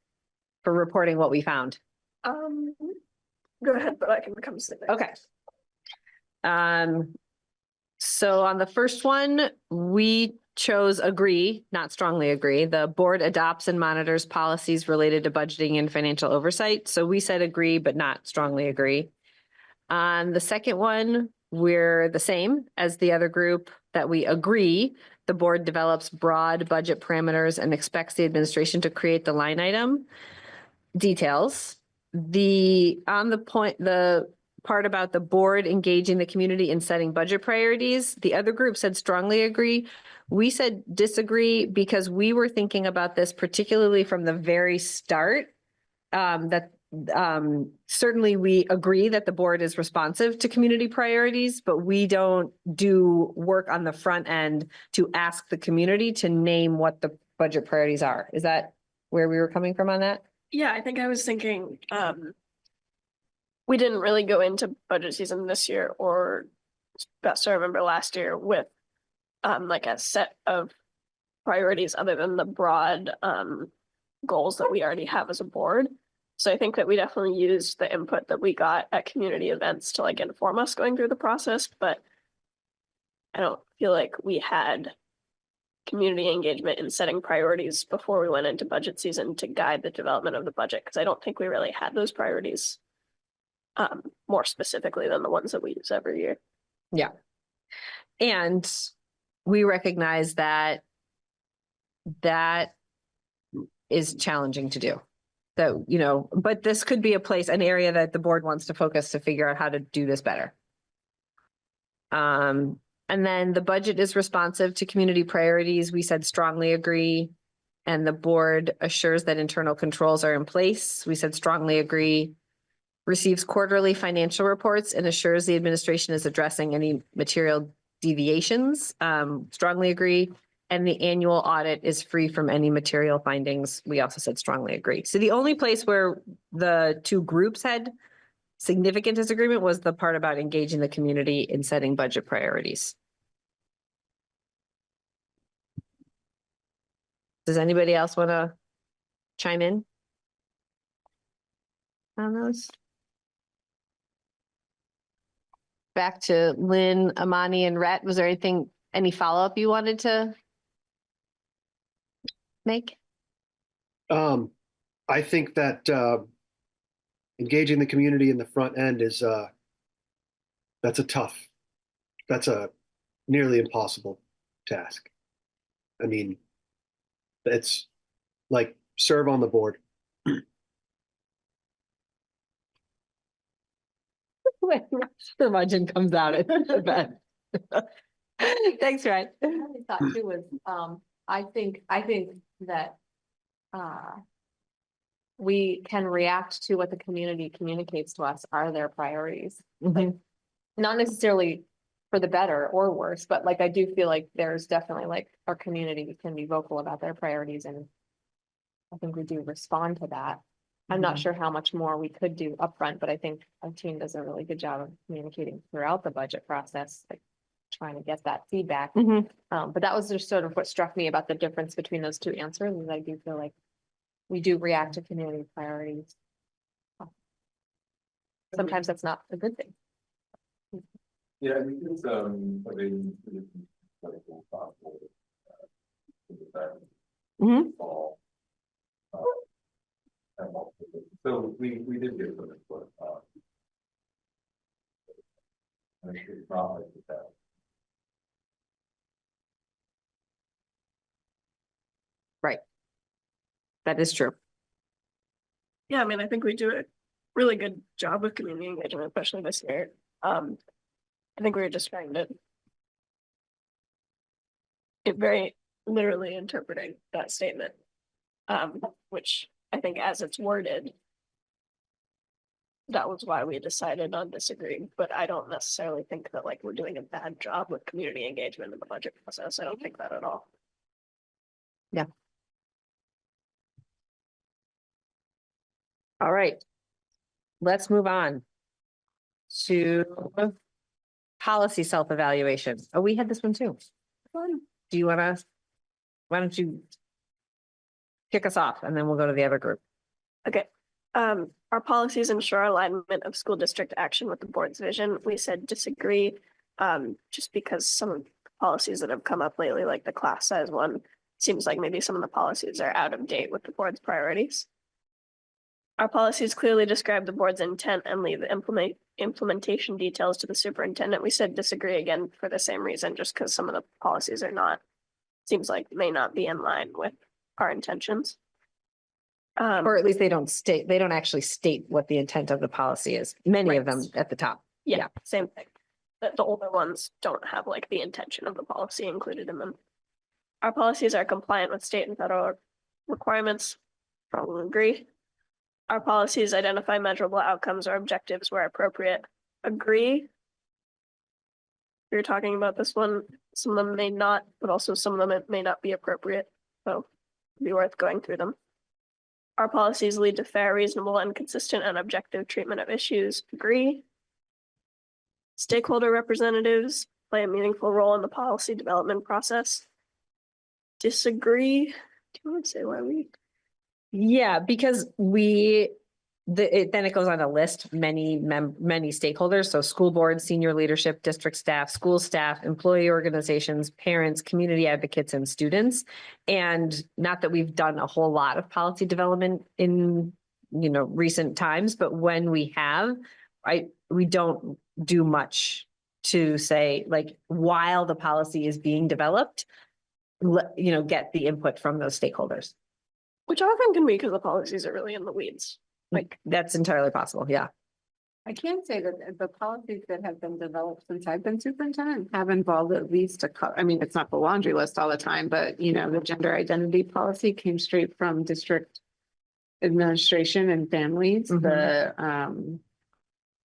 For reporting what we found?
Go ahead, but I can come sit next.
Okay. So on the first one, we chose agree, not strongly agree. The board adopts and monitors policies related to budgeting and financial oversight. So we said agree, but not strongly agree. On the second one, we're the same as the other group, that we agree. The board develops broad budget parameters and expects the administration to create the line item details. The part about the board engaging the community in setting budget priorities, the other group said strongly agree. We said disagree because we were thinking about this particularly from the very start. Certainly we agree that the board is responsive to community priorities, but we don't do work on the front end to ask the community to name what the budget priorities are. Is that where we were coming from on that?
Yeah, I think I was thinking, we didn't really go into budget season this year, or best I remember last year with like a set of priorities other than the broad goals that we already have as a board. So I think that we definitely used the input that we got at community events to like inform us going through the process, but I don't feel like we had community engagement in setting priorities before we went into budget season to guide the development of the budget, because I don't think we really had those priorities more specifically than the ones that we use every year.
Yeah. And we recognize that that is challenging to do. So, you know, but this could be a place, an area that the board wants to focus to figure out how to do this better. And then the budget is responsive to community priorities. We said strongly agree. And the board assures that internal controls are in place. We said strongly agree. Receives quarterly financial reports and assures the administration is addressing any material deviations. Strongly agree. And the annual audit is free from any material findings. We also said strongly agree. So the only place where the two groups had significant disagreement was the part about engaging the community in setting budget priorities. Does anybody else want to chime in on those? Back to Lynn, Amani, and Rhett. Was there anything, any follow-up you wanted to make?
I think that engaging the community in the front end is that's a nearly impossible task. I mean, it's like serve on the board.
When curmudgeon comes out at the bed. Thanks, Ryan.
I thought too was, I think that, we can react to what the community communicates to us are their priorities. Like, not necessarily for the better or worse, but like, I do feel like there's definitely like our community can be vocal about their priorities, and I think we do respond to that. I'm not sure how much more we could do upfront, but I think our team does a really good job of communicating throughout the budget process, like trying to get that feedback. But that was just sort of what struck me about the difference between those two answers, is I do feel like we do react to community priorities. Sometimes that's not a good thing.
Yeah, I think it's, I mean. So we did get some input. I think it's not like that.
Right. That is true.
Yeah, I mean, I think we do a really good job with community engagement, especially this year. I think we were just trying to very literally interpreting that statement, which I think as it's worded, that was why we decided on disagreeing, but I don't necessarily think that like we're doing a bad job with community engagement in the budget process. I don't think that at all.
Yeah. All right. Let's move on to policy self-evaluation. Oh, we had this one too. Do you want to, why don't you kick us off and then we'll go to the other group.
Okay. Our policies ensure alignment of school district action with the board's vision. We said disagree, just because some of the policies that have come up lately, like the class size one, seems like maybe some of the policies are out of date with the board's priorities. Our policies clearly describe the board's intent and leave the implementation details to the superintendent. We said disagree again for the same reason, just because some of the policies are not, seems like may not be in line with our intentions.
Or at least they don't actually state what the intent of the policy is. Many of them at the top.
Yeah, same thing. The older ones don't have like the intention of the policy included in them. Our policies are compliant with state and federal requirements. Probably agree. Our policies identify measurable outcomes or objectives where appropriate. Agree. You're talking about this one. Some of them may not, but also some of them it may not be appropriate. So it'd be worth going through them. Our policies lead to fair, reasonable, and consistent and objective treatment of issues. Agree. Stakeholder representatives play a meaningful role in the policy development process. Disagree. Do you want to say why we?
Yeah, because we then it goes on to list many stakeholders, so school board, senior leadership, district staff, school staff, employee organizations, parents, community advocates, and students. And not that we've done a whole lot of policy development in, recent times, but when we have, we don't do much to say, like, while the policy is being developed, get the input from those stakeholders.
Which often can be because the policies are really in the weeds.
Like, that's entirely possible, yeah.
I can say that the policies that have been developed since I've been superintendent have involved at least I mean, it's not the laundry list all the time, but the gender identity policy came straight from district administration and families.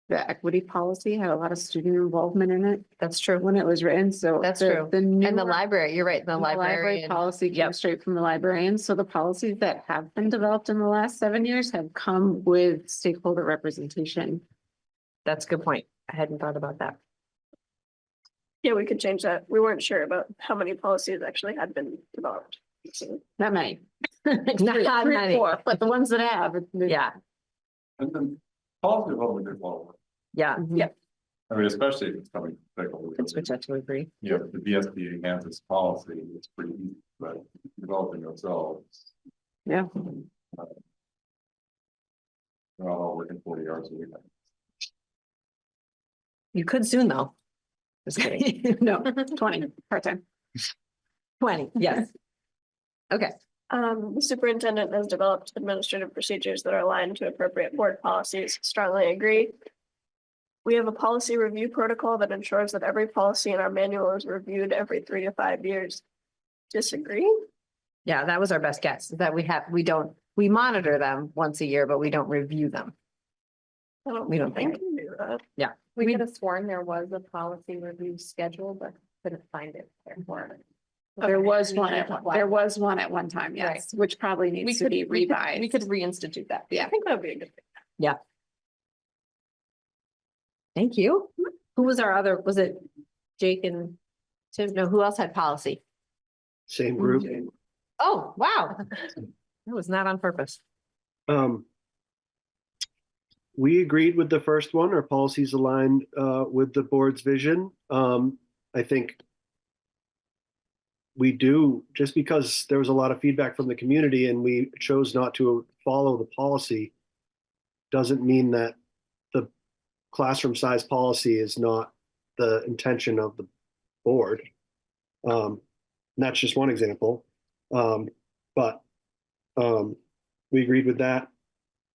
The equity policy had a lot of student involvement in it.
That's true.
When it was written, so.
That's
the-
true.
The
And the
newer-
library, you're right, the
the library
librarian.
policy came
Yep.
straight from the librarians. So the policies that have been developed in the last 7 years have come with stakeholder representation.
That's a good point. I hadn't thought about that.
Yeah, we could change that. We weren't sure about how many policies actually had been developed. So,
Not many.
Not
Three or
many.
four, but the ones that have.
Yeah,
And then policy development is well,
yeah,
I mean, especially if it's coming.
it's to agree.
Yeah, the BSB enhances policy, it's pretty easy, but developing ourselves.
Yeah.
We're all working 40 hours a week.
You could soon, though. Just kidding.
No, 20 part-time.
20, yes. Okay,
the superintendent has developed administrative procedures that are aligned to appropriate board policies. Strongly agree. We have a policy review protocol that ensures that every policy in our manual is reviewed every 3 to 5 years. Disagree?
yeah, that was our best guess, is that we monitor them once a year, but we don't review them. We don't think.
we do that.
We
We could have sworn there was a policy review schedule, but couldn't find it therefore.
There was one
Okay.
at one time, yes, which probably needs to be revised.
We could reinstitute that.
Yeah.
I think that'd be a good thing.
Thank you. Who was our other, was it Jake and Tim? No, who else had policy?
Same group.
Oh, wow. That was not on purpose.
We agreed with the first one. Our policies aligned with the board's vision. I think we do, just because there was a lot of feedback from the community and we chose not to follow the policy, doesn't mean that the classroom size policy is not the intention of the board. And that's just one example. But we agreed with that.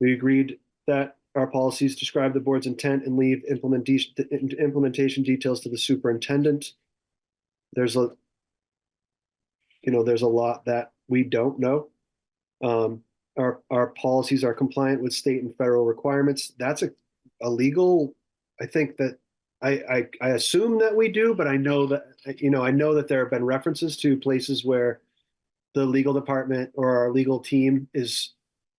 We agreed that our policies describe the board's intent and leave implementation details to the superintendent. There's a lot that we don't know. Our policies are compliant with state and federal requirements. That's a legal, I think that I assume that we do, but I know that there have been references to places where the legal department or our legal team is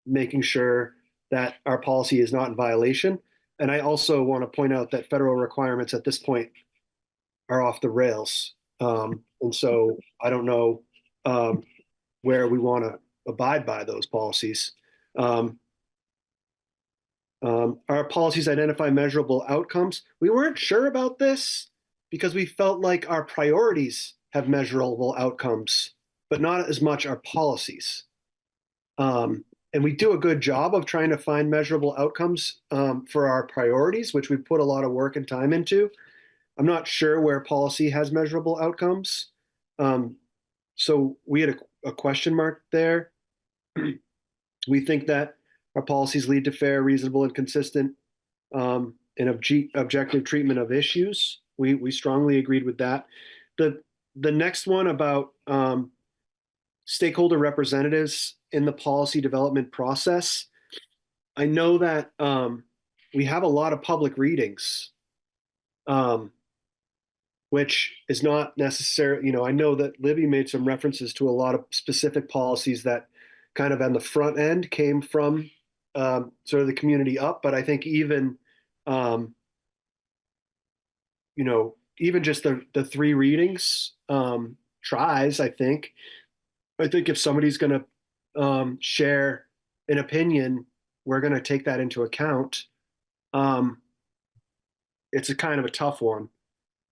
making sure that our policy is not in violation. And I also want to point out that federal requirements at this point are off the rails. And so I don't know where we want to abide by those policies. Our policies identify measurable outcomes. We weren't sure about this because we felt like our priorities have measurable outcomes, but not as much our policies. And we do a good job of trying to find measurable outcomes for our priorities, which we put a lot of work and time into. I'm not sure where policy has measurable outcomes. So we had a question mark there. We think that our policies lead to fair, reasonable, and consistent and objective treatment of issues. We strongly agreed with that. The next one about stakeholder representatives in the policy development process. I know that we have a lot of public readings, which is not necessary. I know that Libby made some references to a lot of specific policies that kind of on the front end came from sort of the community up, but I think even just the 3 readings tries, I think if somebody's going to share an opinion we're gonna take that into account. It's a kind of a tough one.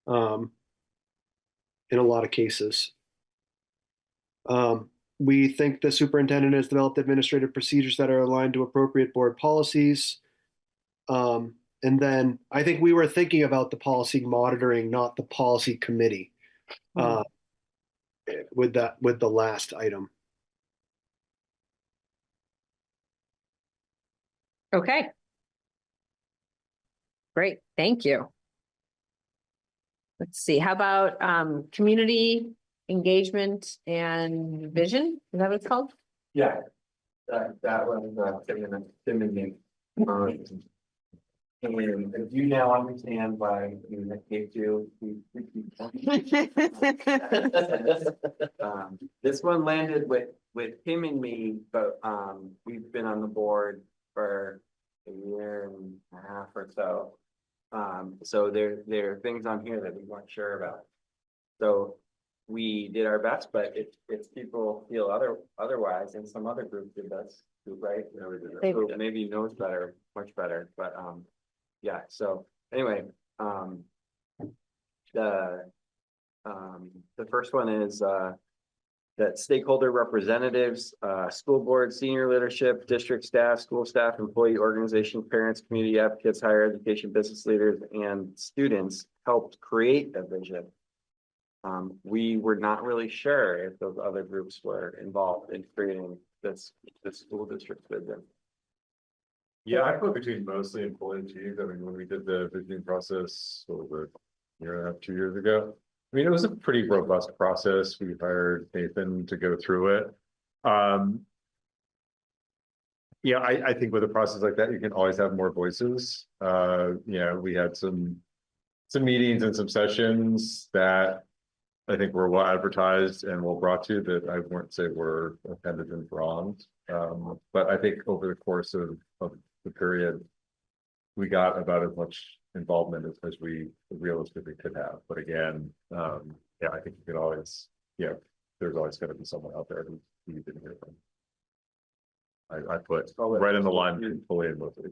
In a lot of cases. We think the superintendent has developed administrative procedures that are aligned to appropriate board policies. And then I think we were thinking about the policy monitoring, not the policy committee. With the last item.
Okay. Great, thank you. Let's see, how about community engagement and vision? Is that what it's called?
Yeah. That was, Tim and me. And if you now understand why you gave you. This one landed with him and me, but, we've been on the board for a year and a half or so. So there are things on here that we weren't sure about. So we did our best, but if people feel otherwise, and some other group did this, right? So maybe knows better, much better, but, yeah, so anyway, the first one is, that stakeholder representatives, school board, senior leadership, district staff, school staff, employee organizations, parents, community advocates, higher education, business leaders, and students helped create a vision. We were not really sure if those other groups were involved in creating this school district vision.
Yeah, I put between mostly and fully achieved. I mean, when we did the visioning process over a year and a half, 2 years ago, I mean, it was a pretty robust process. We hired Nathan to go through it. Yeah, I think with a process like that, you can always have more voices. Yeah, we had some meetings and some sessions that I think were well advertised and well brought to, that I wouldn't say were offended and wronged. But I think over the course of the period, we got about as much involvement as we realistically could have. But again, yeah, I think you could always, yeah, there's always going to be someone out there who you didn't hear from. I put right in the line fully and mostly.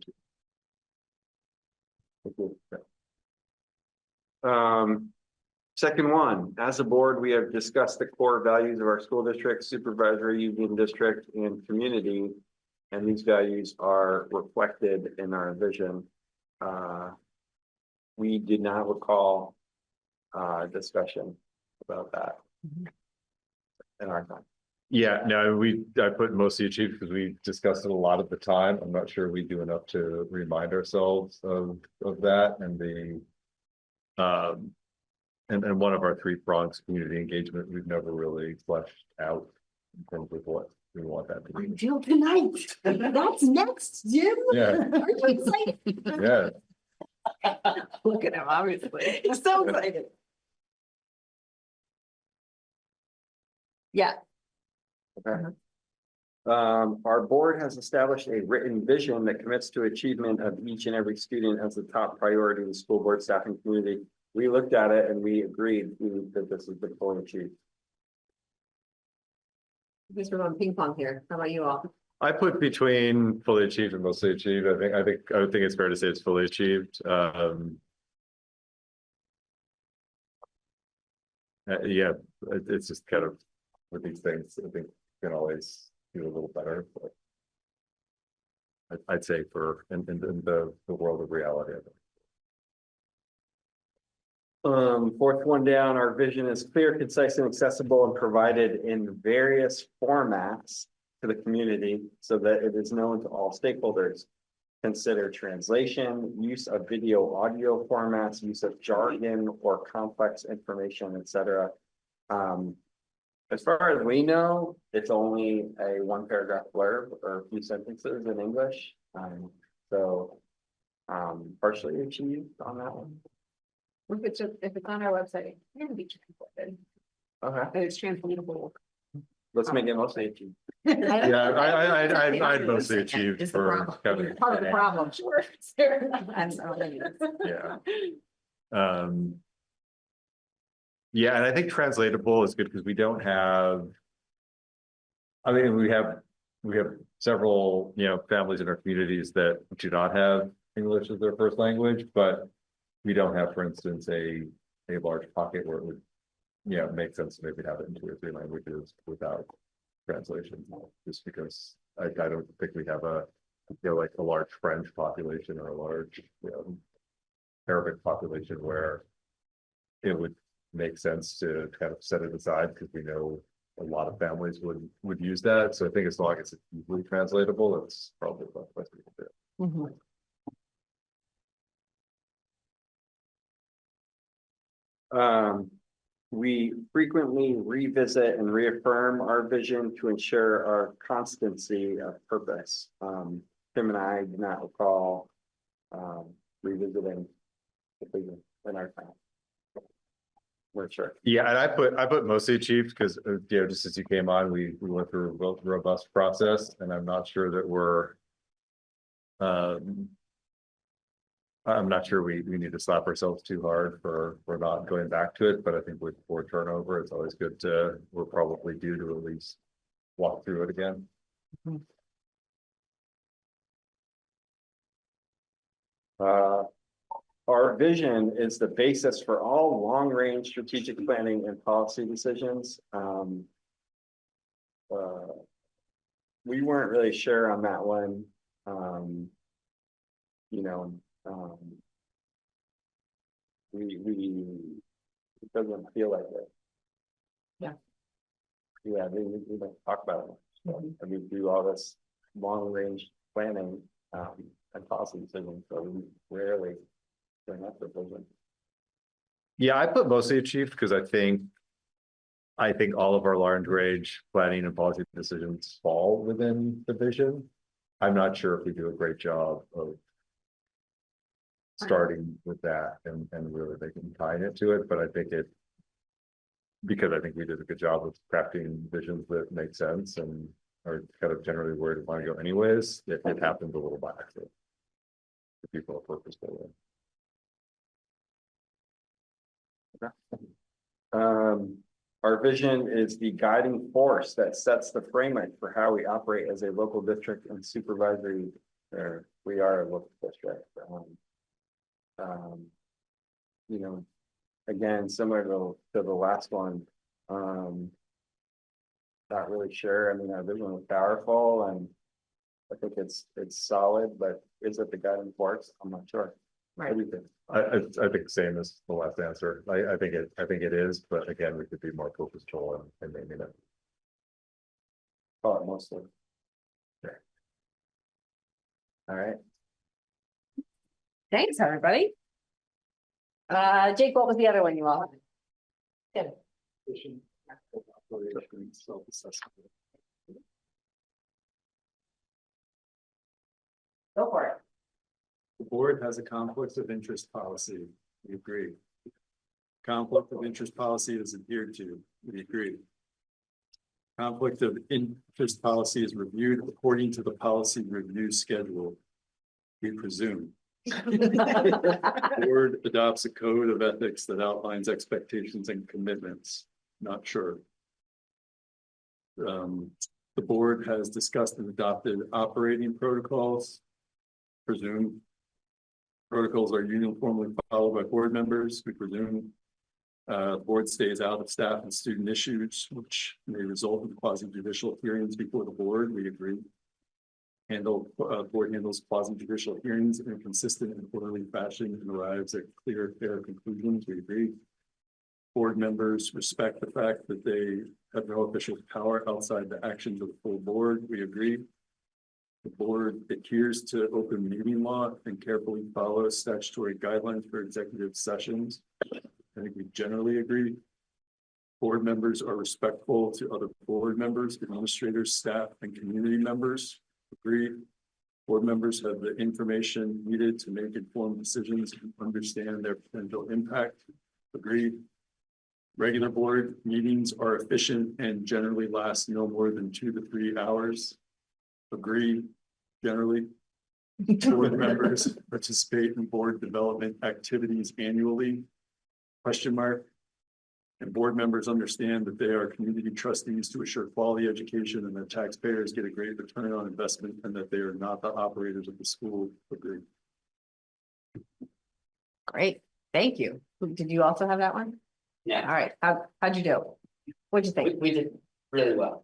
Second one, as a board, we have discussed the core values of our school district, supervisory union district, and community. And these values are reflected in our vision. We did not recall discussion about that in our time.
Yeah, no, I put mostly achieved because we discussed it a lot at the time. I'm not sure we do enough to remind ourselves of that, and and one of our 3 prongs, community engagement, we've never really fleshed out in terms of what we want that to be.
Until tonight, that's next, Jim.
Yeah.
Are you excited?
Yeah.
Look at him, obviously. He's so excited. Yeah.
Okay. Our board has established a written vision that commits to achievement of each and every student as the top priority of the school board, staff, and community. We looked at it and we agreed that this has been fully achieved.
Guess we're on ping pong here. How about you all?
I put between fully achieved and mostly achieved. I would think it's fair to say it's fully achieved. Yeah, it's just kind of with these things, I think you can always do a little better, but I'd say for in the world of reality, I think.
Fourth one down, our vision is clear, concise, and accessible, and provided in various formats to the community so that it is known to all stakeholders. Consider translation, use of video, audio formats, use of jargon or complex information, etc. As far as we know, it's only a 1-paragraph blurb or a few sentences in English. Partially achieved on that one.
If it's on our website, it's gonna be translated.
Okay,
But it's translatable.
let's make it mostly achieved.
Yeah, I'd mostly achieved
Is the
for
problem.
Kevin.
Part of the problem, sure.
Yeah. Yeah, and I think translatable is good because we don't have. I mean, we have we have several, families in our communities that do not have English as their first language, but we don't have, for instance, a large pocket where it would, make sense to maybe have it in 2 or 3 languages without translation, just because I don't think we have like a large French population or a large, Arabic population where it would make sense to kind of set it aside, because we know a lot of families would use that. So I think as long as it's easily translatable, it's probably the best we can do.
We frequently revisit and reaffirm our vision to ensure our constancy of purpose. Tim and I do not recall revisiting the vision in our time. We're sure.
Yeah, and I put mostly achieved because just as you came on, we went through a robust process, and I'm not sure that I'm not sure we need to slap ourselves too hard for not going back to it, but I think with board turnover, it's always good we're probably due to at least walk through it again.
Our vision is the basis for all long-range strategic planning and policy decisions. We weren't really sure on that one. It doesn't feel like it.
Yeah.
Yeah, we don't talk about it. And we do all this long-range planning and policy decisions, so we rarely bring up the vision.
Yeah, I put mostly achieved because I think all of our large range planning and policy decisions fall within the vision. I'm not sure if we do a great job of starting with that and really tying it to it, but I think because I think we did a good job of crafting visions that make sense and are kind of generally where we want to go anyways, it happens a little by accident. The people are purposeful.
Our vision is the guiding force that sets the framework for how we operate as a local district and supervisory, or we are a local district. Again, similar to the last one, not really sure. I mean, our vision was powerful and I think it's solid, but is it the guiding force? I'm not sure.
Right.
What do you think?
I think same as the last answer. I think it is, but again, we could be more purposeful and maybe not.
Call it mostly.
Yeah.
All right.
Thanks, everybody. Jake, what was the other one you all? Good. Go for it.
The board has a conflict of interest policy. We agree. Conflict of interest policy is adhered to. We agree. Conflict of interest policy is reviewed according to the policy review schedule. We presume. Board adopts a code of ethics that outlines expectations and commitments. Not sure. The board has discussed and adopted operating protocols. Presume. Protocols are uniformly followed by board members. We presume. Board stays out of staff and student issues, which may result in quasi-judicial hearings before the board. We agree. Board handles quasi-judicial hearings in a consistent and orderly fashion and arrives at clear, fair conclusions. We agree. Board members respect the fact that they have no official power outside the actions of the full board. We agree. The board adheres to open meeting law and carefully follows statutory guidelines for executive sessions. I think we generally agree. Board members are respectful to other board members, administrators, staff, and community members. Agree. Board members have the information needed to make informed decisions and understand their potential impact. Agree. Regular board meetings are efficient and generally last no more than 2 to 3 hours. Agree. Generally, board members participate in board development activities annually. Question mark. And board members understand that they are community trustees to assure quality education and that taxpayers get a great return on investment and that they are not the operators of the school. Agreed.
Great, thank you. Did you also have that one?
Yeah.
All right, how'd you do? What'd you think?
We did really well.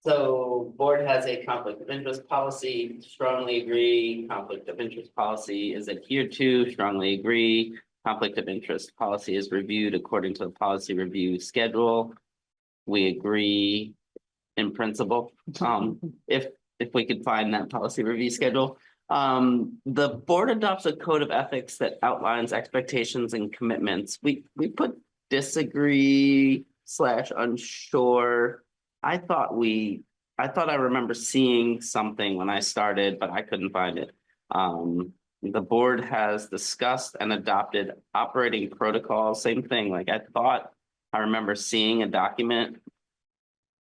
So board has a conflict of interest policy, strongly agree. Conflict of interest policy is adhered to, strongly agree. Conflict of interest policy is reviewed according to the policy review schedule. We agree in principle. If we could find that policy review schedule. The board adopts a code of ethics that outlines expectations and commitments. We put disagree / unsure. I thought I remember seeing something when I started, but I couldn't find it. The board has discussed and adopted operating protocols, same thing. Like I thought I remember seeing a document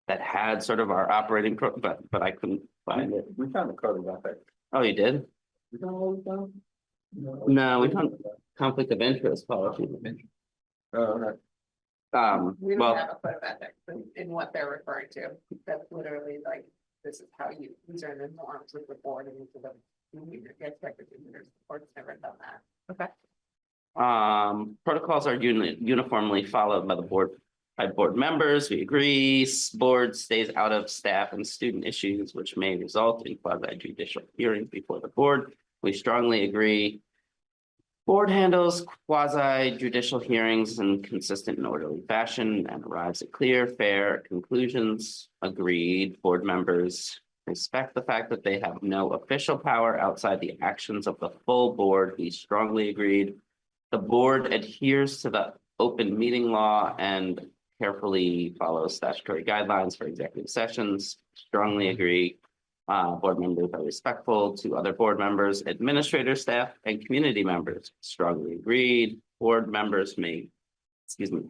that had sort of our operating but I couldn't find it.
We found the code of ethics.
Oh, you did? No, we don't. Conflict of interest policy.
Okay.
We don't
Well,
have a code of ethics in what they're referring to. That's literally like, this is how these are the norms with the board and to the. The board's never done that.
Okay.
protocols are uniformly followed by the board. By board members, we agree. Board stays out of staff and student issues, which may result in quasi judicial hearings before the board. We strongly agree. Board handles quasi judicial hearings in consistent and orderly fashion and arrives at clear, fair conclusions. Agreed. Board members respect the fact that they have no official power outside the actions of the full board. We strongly agreed. The board adheres to the open meeting law and carefully follows statutory guidelines for executive sessions. Strongly agree. Board members are respectful to other board members, administrators, staff, and community members. Strongly agreed. Board members may,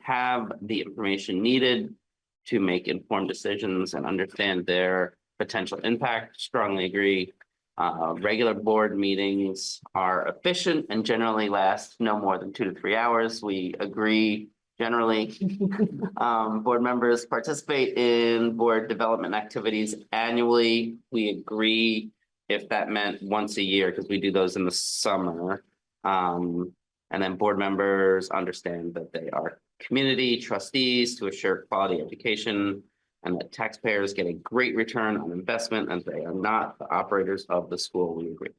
have the information needed to make informed decisions and understand their potential impact. Strongly agree. Regular board meetings are efficient and generally last no more than 2 to 3 hours. We agree generally. Board members participate in board development activities annually. We agree if that meant once a year, because we do those in the summer. And then board members understand that they are community trustees to assure quality education and that taxpayers get a great return on investment and they are not the operators of the school. We agree.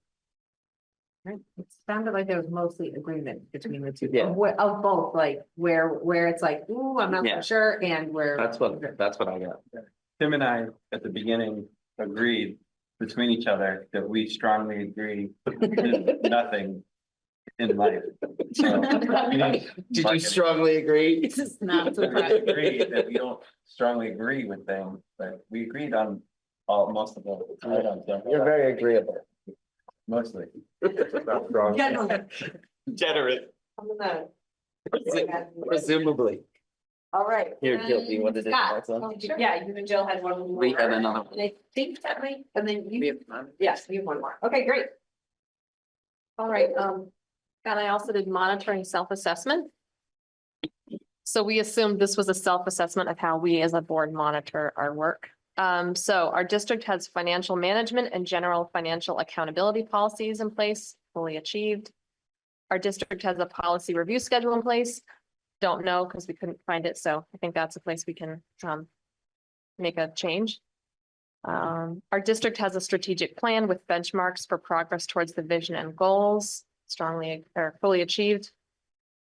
Right. It sounded like there was mostly agreement between the two.
Yeah.
Of both, like where it's like, ooh, I'm not
Yeah.
so sure, and where.
That's what I got.
Tim and I, at the beginning, agreed between each other that we strongly agree to nothing in life. So,
Did you strongly agree?
This is not
I agree that we don't strongly agree with things, but we agreed on most of the items.
You're very agreeable.
Mostly.
Generous. Presumably.
All right.
Here, Jill, do you want to do
Scott,
the next one?
yeah, you and Jill had one more.
We had another one.
And I think that might, and then you, yes, you have one more. Okay, great.
All right, and I also did monitoring self-assessment. So we assumed this was a self-assessment of how we as a board monitor our work. So our district has financial management and general financial accountability policies in place, fully achieved. Our district has a policy review schedule in place. Don't know because we couldn't find it, so I think that's a place we can make a change. Our district has a strategic plan with benchmarks for progress towards the vision and goals, strongly or fully achieved.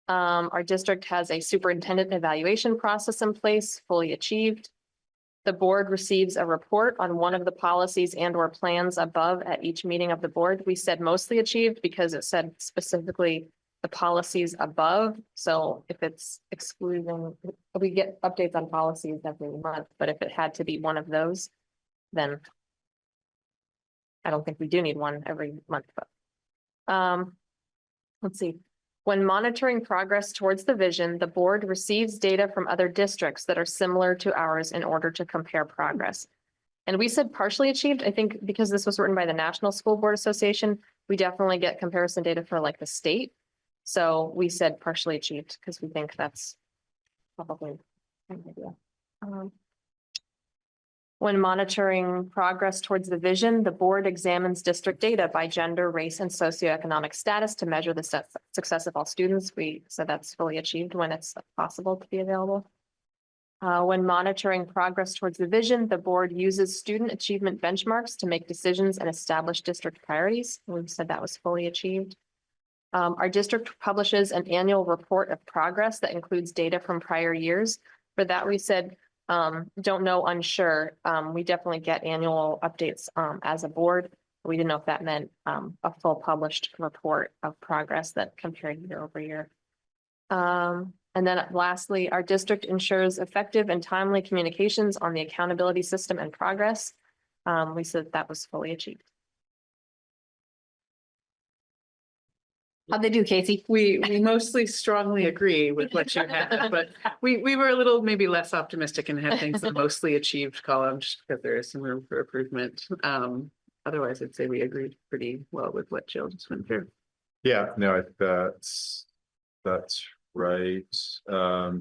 Our district has a superintendent evaluation process in place, fully achieved. The board receives a report on one of the policies and or plans above at each meeting of the board. We said mostly achieved because it said specifically the policies above. So if it's excluding, we get updates on policies every month, but if it had to be one of those, then I don't think we do need one every month, but let's see. When monitoring progress towards the vision, the board receives data from other districts that are similar to ours in order to compare progress. And we said partially achieved, I think, because this was written by the National School Board Association, we definitely get comparison data for like the state. So we said partially achieved because we think that's probably. an idea. When monitoring progress towards the vision, the board examines district data by gender, race, and socioeconomic status to measure the success of all students. We said that's fully achieved when it's possible to be available. When monitoring progress towards the vision, the board uses student achievement benchmarks to make decisions and establish district priorities. We said that was fully achieved. Our district publishes an annual report of progress that includes data from prior years. For that, we said, don't know, unsure. We definitely get annual updates as a board. We didn't know if that meant a full published report of progress that compared year over year. And then lastly, our district ensures effective and timely communications on the accountability system and progress. We said that was fully achieved. How'd they do, Casey?
We mostly strongly agree with what you had, but we were a little maybe less optimistic and had things that mostly achieved column just because there is some room for improvement. Otherwise, I'd say we agreed pretty well with what Jill just went through.
Yeah, no, that's right. Yeah,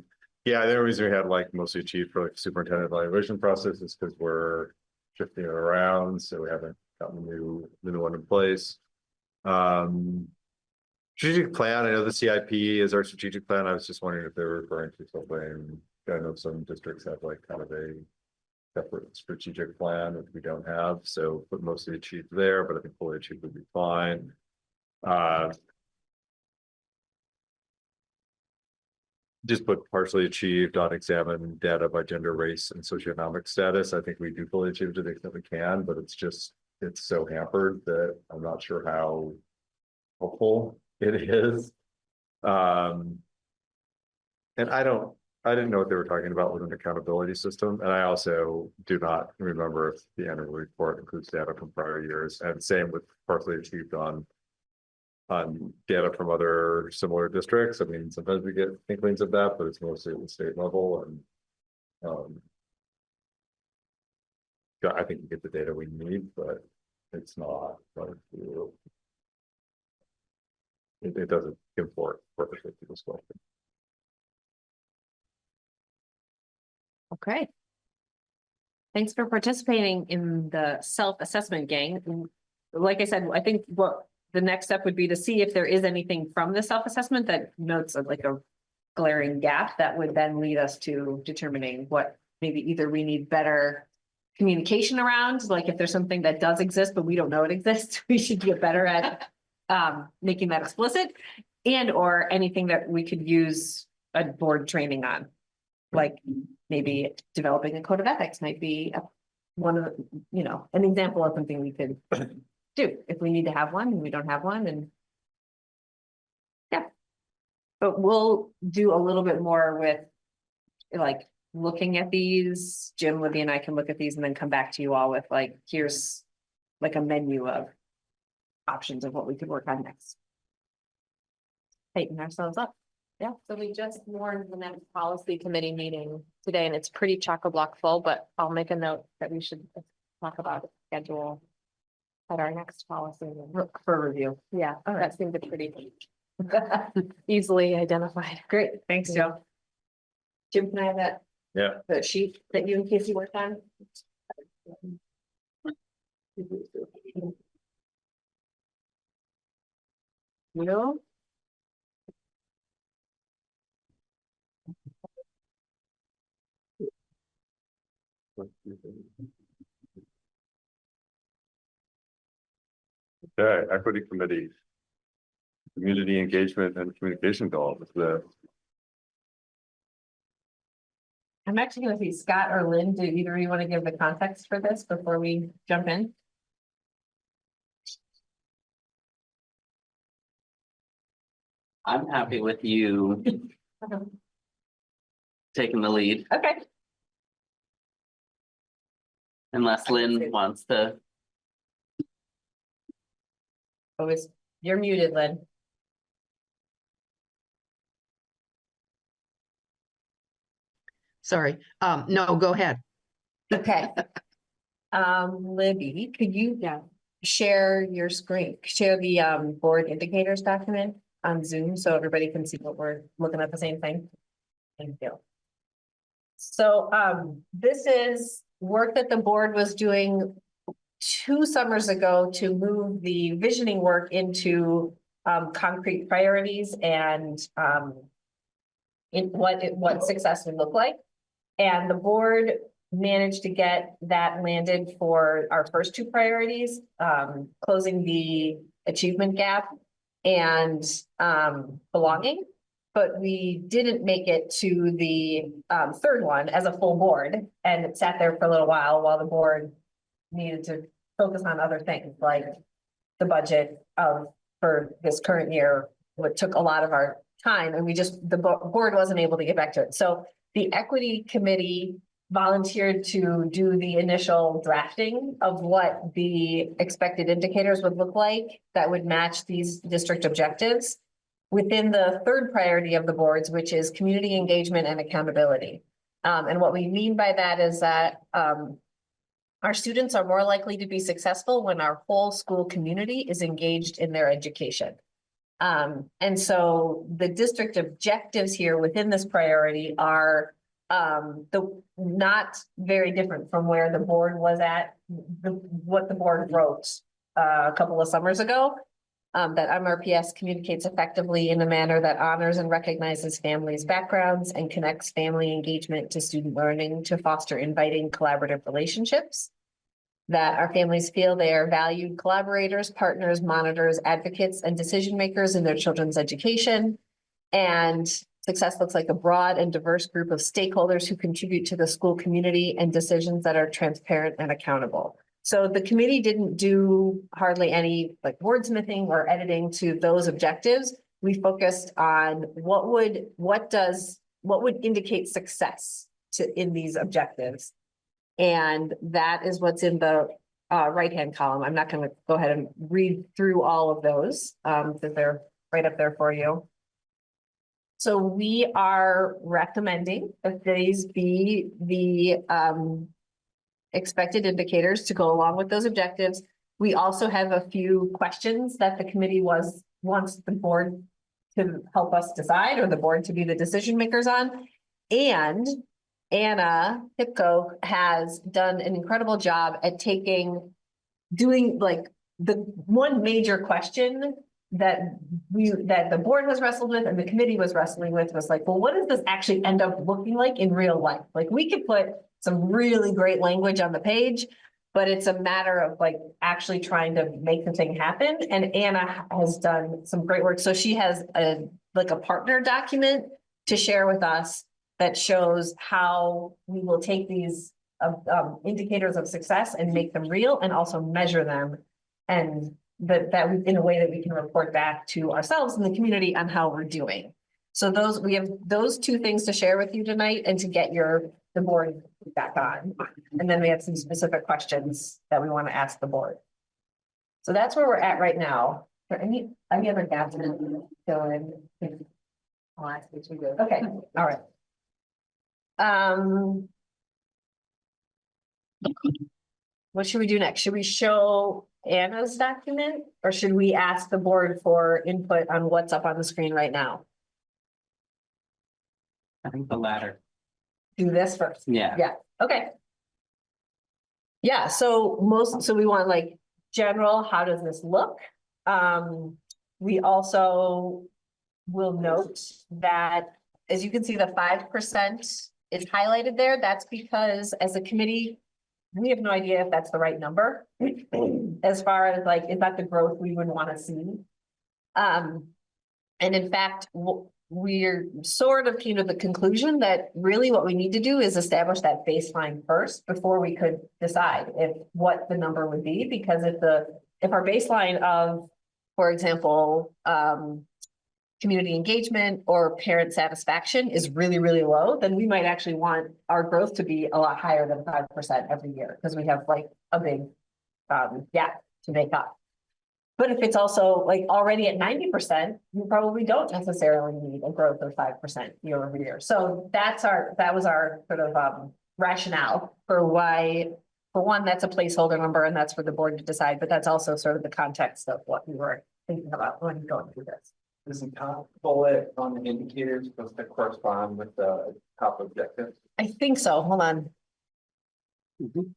the only reason we had like mostly achieved for like superintendent evaluation process is because we're shifting it around, so we haven't gotten the new one in place. Strategic plan, I know the CIP is our strategic plan. I was just wondering if they were referring to something. I know some districts have like kind of a separate strategic plan, which we don't have, so but mostly achieved there, but I think fully achieved would be fine. Just put partially achieved on examine data by gender, race, and socioeconomic status. I think we do fully achieve to the extent we can, but it's so hampered that I'm not sure how helpful it is. And I didn't know what they were talking about with an accountability system. And I also do not remember if the annual report includes data from prior years, and same with partially achieved on data from other similar districts. I mean, sometimes we get inklings of that, but it's mostly at the state level. And yeah, I think we get the data we need, but it's not like it doesn't import perfectly to this question.
Okay. Thanks for participating in the self-assessment gang. Like I said, I think what the next step would be to see if there is anything from the self-assessment that notes of like a glaring gap that would then lead us to determining what maybe either we need better communication around, like if there's something that does exist, but we don't know it exists, we should get better at making that explicit, and or anything that we could use a board training on. Like maybe developing a code of ethics might be one of the, you know, an example of something we could do if we need to have one and we don't have one. And yeah, but we'll do a little bit more with like looking at these. Jim, Libby, and I can look at these and then come back to you all with like, here's like a menu of options of what we could work on next. Tighten ourselves up. Yeah, so we just warned the next policy committee meeting today, and it's pretty chock-a-block full, but I'll make a note that we should talk about schedule at our next policy for review. Yeah, that seemed pretty easily identified. Great, thanks, Joe. Jim, can I have that?
Yeah.
The sheet that you and Casey worked on? No.
Okay, equity committee, community engagement and communication goal.
I'm actually going to see Scott or Lynn. Do either of you want to give the context for this before we jump in?
I'm happy with you taking the lead,
Okay.
unless Lynn wants to.
Always, you're muted, Lynn.
Sorry. No, go ahead.
Okay. Libby, could you share your screen, share the board indicators document on Zoom so everybody can see what we're looking at the same thing? Thank you. So this is work that the board was doing 2 summers ago to move the visioning work into concrete priorities and in what success would look like. And the board managed to get that landed for our first 2 priorities, closing the achievement gap and belonging. But we didn't make it to the 3rd one as a full board, and it sat there for a little while the board needed to focus on other things like the budget for this current year, what took a lot of our time, and the board wasn't able to get back to it. So the equity committee volunteered to do the initial drafting of what the expected indicators would look like that would match these district objectives within the 3rd priority of the boards, which is community engagement and accountability. And what we mean by that is that our students are more likely to be successful when our whole school community is engaged in their education. And so the district objectives here within this priority are not very different from where the board was at, what the board wrote a couple of summers ago. That MRPS communicates effectively in a manner that honors and recognizes families' backgrounds and connects family engagement to student learning to foster inviting collaborative relationships. That our families feel they are valued collaborators, partners, monitors, advocates, and decision makers in their children's education. And success looks like a broad and diverse group of stakeholders who contribute to the school community and decisions that are transparent and accountable. So the committee didn't do hardly any like wordsmithing or editing to those objectives. We focused on what would indicate success in these objectives. And that is what's in the right-hand column. I'm not going to go ahead and read through all of those because they're right up there for you. So we are recommending that these be the expected indicators to go along with those objectives. We also have a few questions that the committee wants the board to help us decide, or the board to be the decision makers on. And Anna Hipko has done an incredible job at doing like the one major question that the board has wrestled with and the committee was wrestling with was like, well, what does this actually end up looking like in real life? Like we could put some really great language on the page, but it's a matter of like actually trying to make the thing happen. And Anna has done some great work. So she has a partner document to share with us that shows how we will take these indicators of success and make them real and also measure them. And that in a way that we can report back to ourselves and the community on how we're doing. So we have those 2 things to share with you tonight and to get the board back on. And then we have some specific questions that we want to ask the board. So that's where we're at right now. For any other gaps in fill in? Okay, all right. What should we do next? Should we show Anna's document or should we ask the board for input on what's up on the screen right now?
I think the latter.
Do this first.
Yeah.
Yeah, okay. Yeah, so we want like general, how does this look? We also will note that, as you can see, the 5% is highlighted there. That's because as a committee, we have no idea if that's the right number. As far as like, is that the growth we would want to see? And in fact, we're sort of came to the conclusion that really what we need to do is establish that baseline first before we could decide what the number would be. Because if our baseline of, for example, community engagement or parent satisfaction is really, really low, then we might actually want our growth to be a lot higher than 5% every year because we have like a big gap to make up. But if it's also like already at 90%, you probably don't necessarily need a growth of 5% year over year. So that was our sort of rationale for why, for one, that's a placeholder number and that's for the board to decide, but that's also sort of the context of what we were thinking about when going through this.
Is the top bullet on the indicators supposed to correspond with the top objective?
I think so. Hold on.
I mean,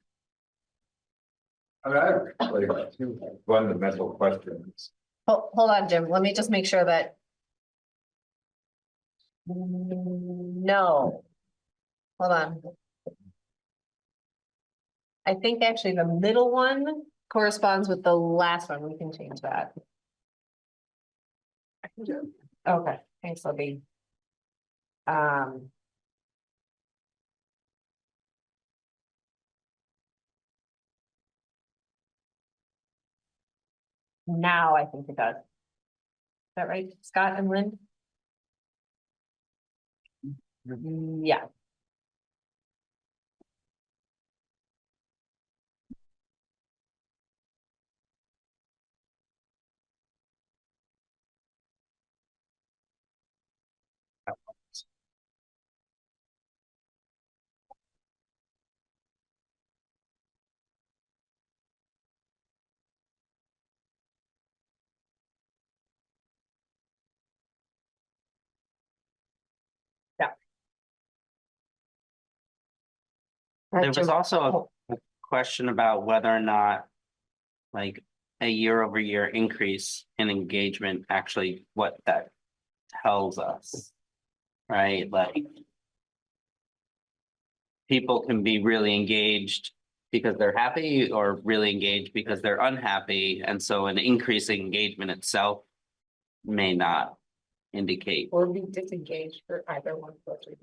I have like two fundamental questions.
Hold on, Jim. Let me just make sure that. No. Hold on. I think actually the middle one corresponds with the last one. We can change that. Okay, thanks, Libby. Now I think it does. Is that right, Scott and Lynn? Yeah.
There was also a question about whether or not, like, a year-over-year increase in engagement, actually what that tells us. Right, like. People can be really engaged because they're happy or really engaged because they're unhappy, and so an increasing engagement itself may not indicate,
Or be disengaged for either one.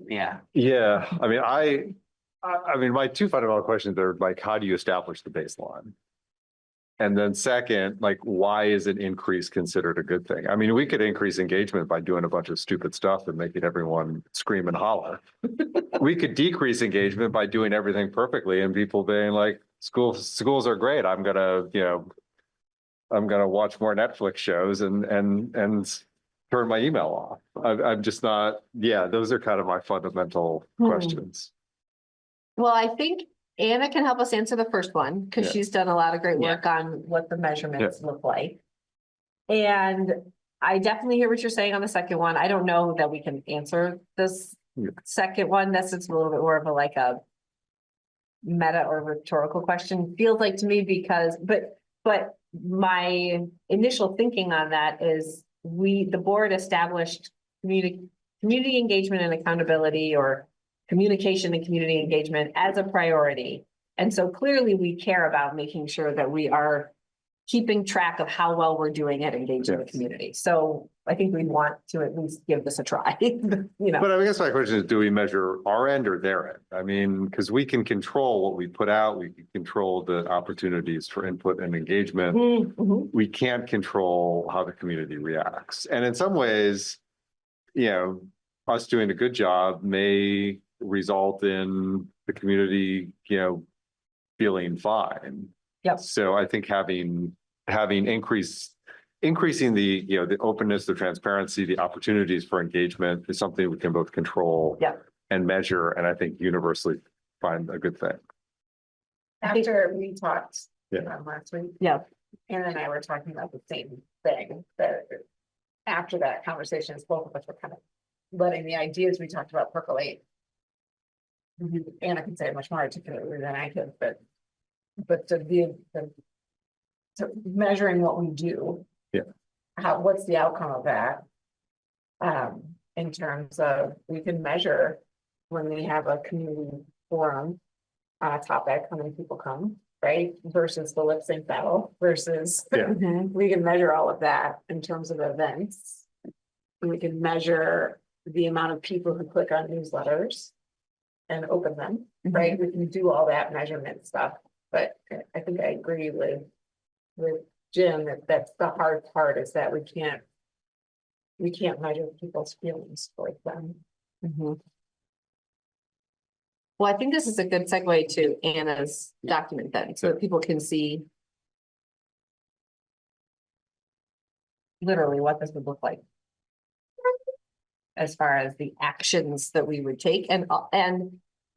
yeah.
Yeah, I mean, I mean, my two fundamental questions are like, how do you establish the baseline? And then second, like, why is an increase considered a good thing? I mean, we could increase engagement by doing a bunch of stupid stuff and making everyone scream and holler. We could decrease engagement by doing everything perfectly and people being like, schools are great. I'm gonna watch more Netflix shows and turn my email off. I'm just not, yeah, those are kind of my fundamental questions.
Well, I think Anna can help us answer the first one, because
Yeah.
she's done a lot of great
Yeah.
work on what the measurements look like. And I definitely hear what you're saying on the second one. I don't know that we can answer this
Yeah.
second one. That's it's a little bit more of a like a meta or rhetorical question, feels like to me, because but my initial thinking on that is the board established community engagement and accountability, or communication and community engagement as a priority. And so clearly we care about making sure that we are keeping track of how well we're doing at engaging the
Yes.
community. So I think we want to at least give this a try, you know.
But I guess my question is, do we measure our end or their end? I mean, because we can control what we put out, we can control the opportunities for input and engagement.
Mhm.
We can't control how the community reacts. And in some ways, us doing a good job may result in the community, feeling fine.
Yep.
So I think having increasing the openness, the transparency, the opportunities for engagement is something we can both control and measure, and I think universally find a good thing.
After we talked
Yeah.
last week.
Yeah.
Anna and I were talking about the same thing, that after that conversation, both of us were kind of letting the ideas we talked about percolate. Anna can say it much more articulately than I could, but to measuring what we do. What's the outcome of that? In terms of, we can measure when we have a community forum on a topic, how many people come, right? Versus the lip sync battle versus, we can measure all of that in terms of events. We can measure the amount of people who click on newsletters and open them, right? We can do all that measurement stuff, but I think I agree with Jim, that's the hard part, is that we can't measure people's feelings towards them.
Well, I think this is a good segue to Anna's document then, so that people can see literally what this would look like as far as the actions that we would take. And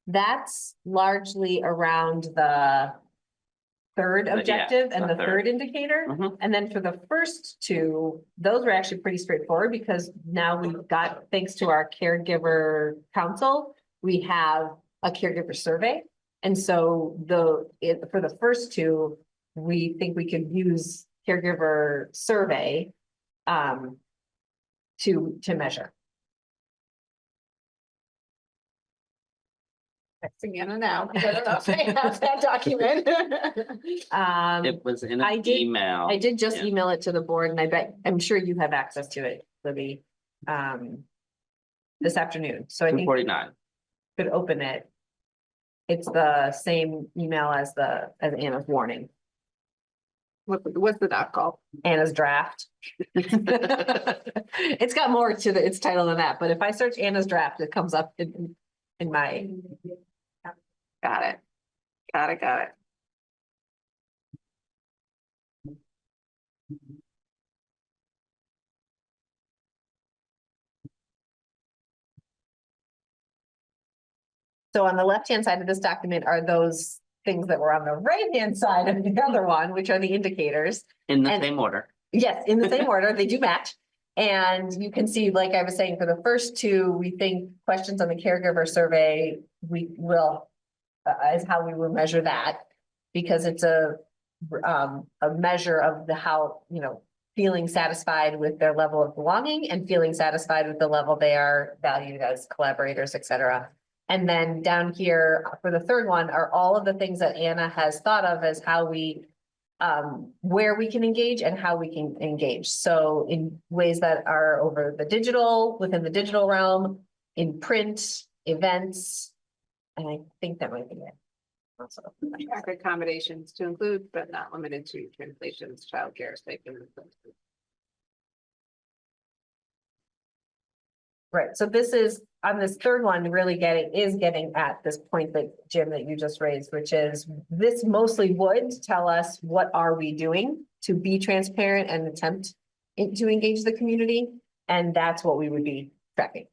that's largely around the third
Yeah,
objective and
the
the third indicator.
Mhm.
And then for the first two, those were actually pretty straightforward because now we've got, thanks to our caregiver council, we have a caregiver survey. And so for the first two, we think we could use caregiver survey to measure.
Texting Anna now, 'cause I don't know if they have that document.
It was in
I
an
did-
email.
I did just
Yeah.
email it to the board and I'm sure you have access to it, Libby. This afternoon, so I think you
249.
could open it. It's the same email as Anna's warning,
What's the doc called?
Anna's draft. It's got more to its title than that, but if I search Anna's draft, it comes up in my.
Got it. Got it.
So on the left-hand side of this document are those things that were on the right-hand side of the other one, which are the indicators.
In the
And-
same order.
Yes, in the same order, they do match. And you can see, like I was saying, for the first two, we think questions on the caregiver survey, we will, is how we will measure that. Because it's a measure of how, feeling satisfied with their level of belonging and feeling satisfied with the level they are valued as collaborators, et cetera. And then down here for the third one are all of the things that Anna has thought of as how we where we can engage and how we can engage. So in ways that are over the digital, within the digital realm, in print, events, and I think that might be it. Also,
Track accommodations to include, but not limited to translations, childcare, stipends.
right, so this is, on this third one, really getting at this point that, Jim, that you just raised, which is, this mostly would tell us what are we doing to be transparent and attempt to engage the community, and that's what we would be tracking.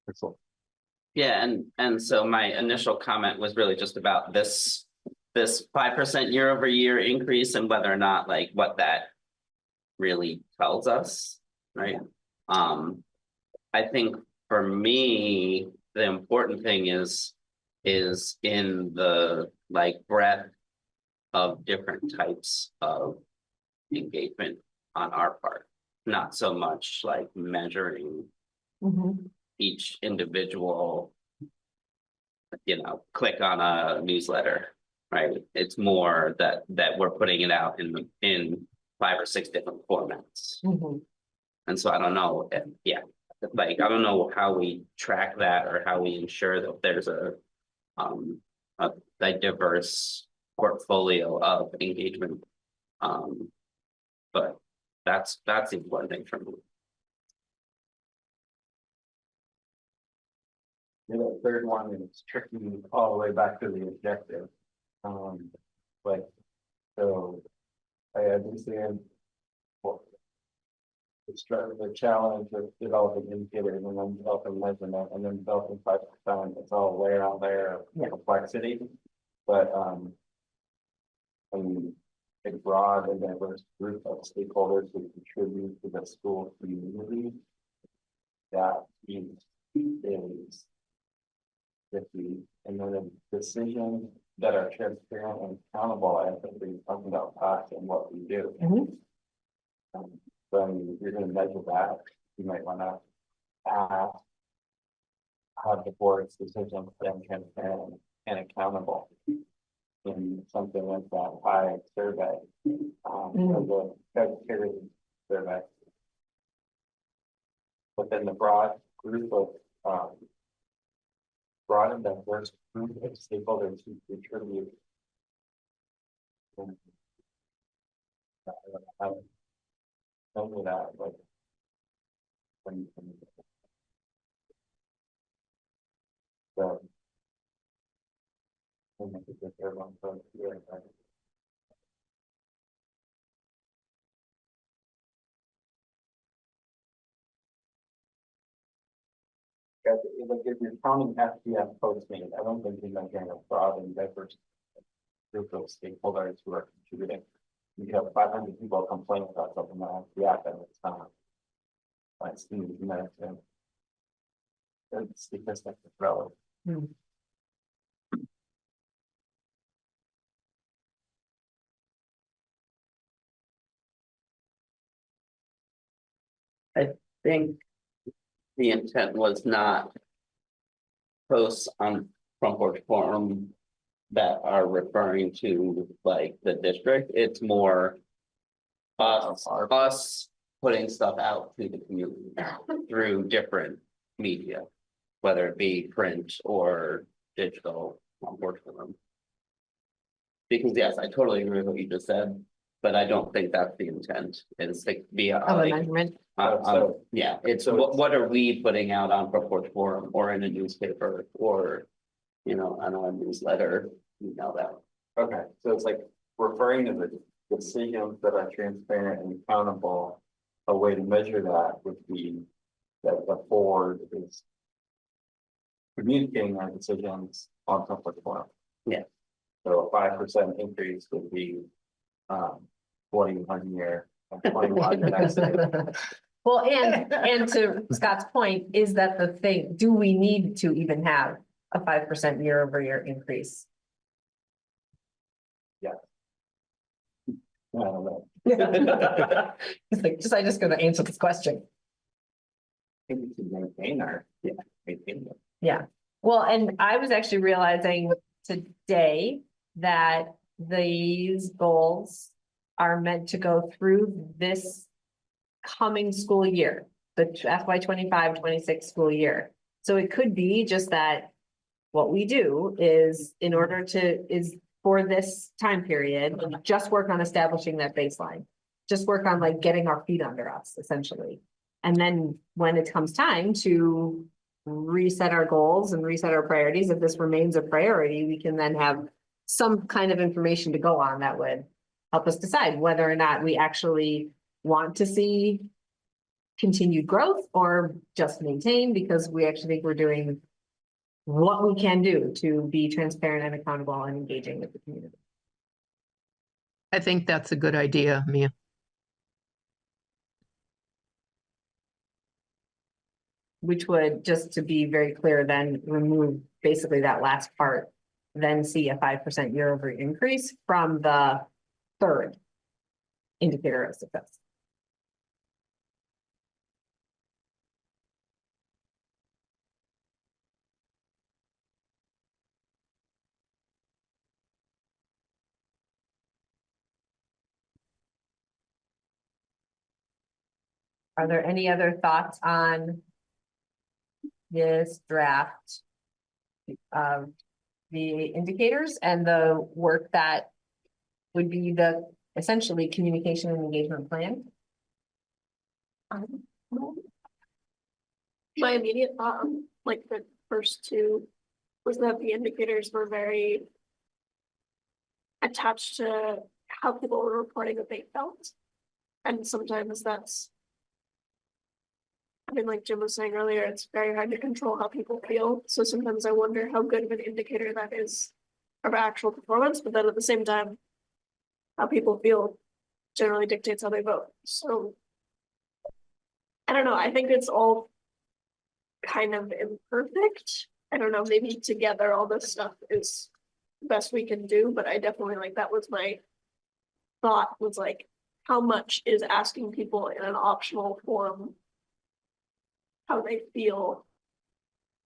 Excellent.
Yeah, and so my initial comment was really just about this 5% year over year increase and whether or not like what that really tells us, right? I think for me, the important thing is in the like breadth of different types of engagement on our part, not so much like measuring each individual, click on a newsletter, right? It's more that we're putting it out in 5 or 6 different formats. And so I don't know, like, I don't know how we track that or how we ensure that there's a diverse portfolio of engagement. But that's the important thing for me.
The third one is tricky all the way back to the objective. But so I understand what the challenge of developing indicators and then developing measurement and then developing 5%. It's all way out there of complexity. But I mean, a broad and diverse group of stakeholders who contribute to the school community. That is 50, and then a decision that are transparent and accountable. I think we're talking about us and what we do. So I mean, if you're going to measure that, you might want to have the board's decision been transparent and accountable in something like that high survey, the survey. Within the broad group of broad and diverse group of stakeholders who contribute. Over that, like when so I think it's just everyone goes through it, right? Because if you're counting FBS postings, I don't think you're going to get a broad and diverse group of stakeholders who are contributing. You have 500 people complain about something that has to happen, it's not. Like, Steve, you know, it's because that's relevant.
I think the intent was not posts on front porch forum that are referring to like the district. It's more us putting stuff out to the community through different media, whether it be print or digital on porch forum. Because yes, I totally agree with what you just said, but I don't think that's the intent, is to be
Of a
like,
measurement.
yeah, it's what are we putting out on front porch forum or in a newspaper or, you know, on a newsletter, you know that.
Okay, so it's like referring to the decisions that are transparent and accountable. A way to measure that would be that the board is communicating our decisions on public forum.
Yeah.
So a 5% increase would be 21 year, 21 next year.
Well, and to Scott's point, is that the thing, do we need to even have a 5% year-over-year increase?
I don't know.
It's like, I just gotta answer this question.
I think we should maintain our, maintain it.
Yeah, well, and I was actually realizing today that these goals are meant to go through this coming school year, the FY 25-26 school year. So it could be just that what we do is for this time period, just work on establishing that baseline. Just work on like getting our feet under us, essentially. And then when it comes time to reset our goals and reset our priorities, if this remains a priority, we can then have some kind of information to go on that would help us decide whether or not we actually want to see continued growth or just maintain, because we actually think we're doing what we can do to be transparent and accountable and engaging with the community.
I think that's a good idea, Mia.
Which would, just to be very clear, then remove basically that last part, then see a 5% year-over-year increase from the third indicator of success. Are there any other thoughts on this draft of the indicators and the work that would be the essentially communication and engagement plan?
My immediate thought, like the first two, was that the indicators were very attached to how people were reporting that they felt. And sometimes that's, I mean, like Jim was saying earlier, it's very hard to control how people feel. So sometimes I wonder how good of an indicator that is of actual performance, but then at the same time, how people feel generally dictates how they vote. So I don't know, I think it's all kind of imperfect. I don't know, maybe together all this stuff is the best we can do, but I definitely, like, that was my thought, was like, how much is asking people in an optional form how they feel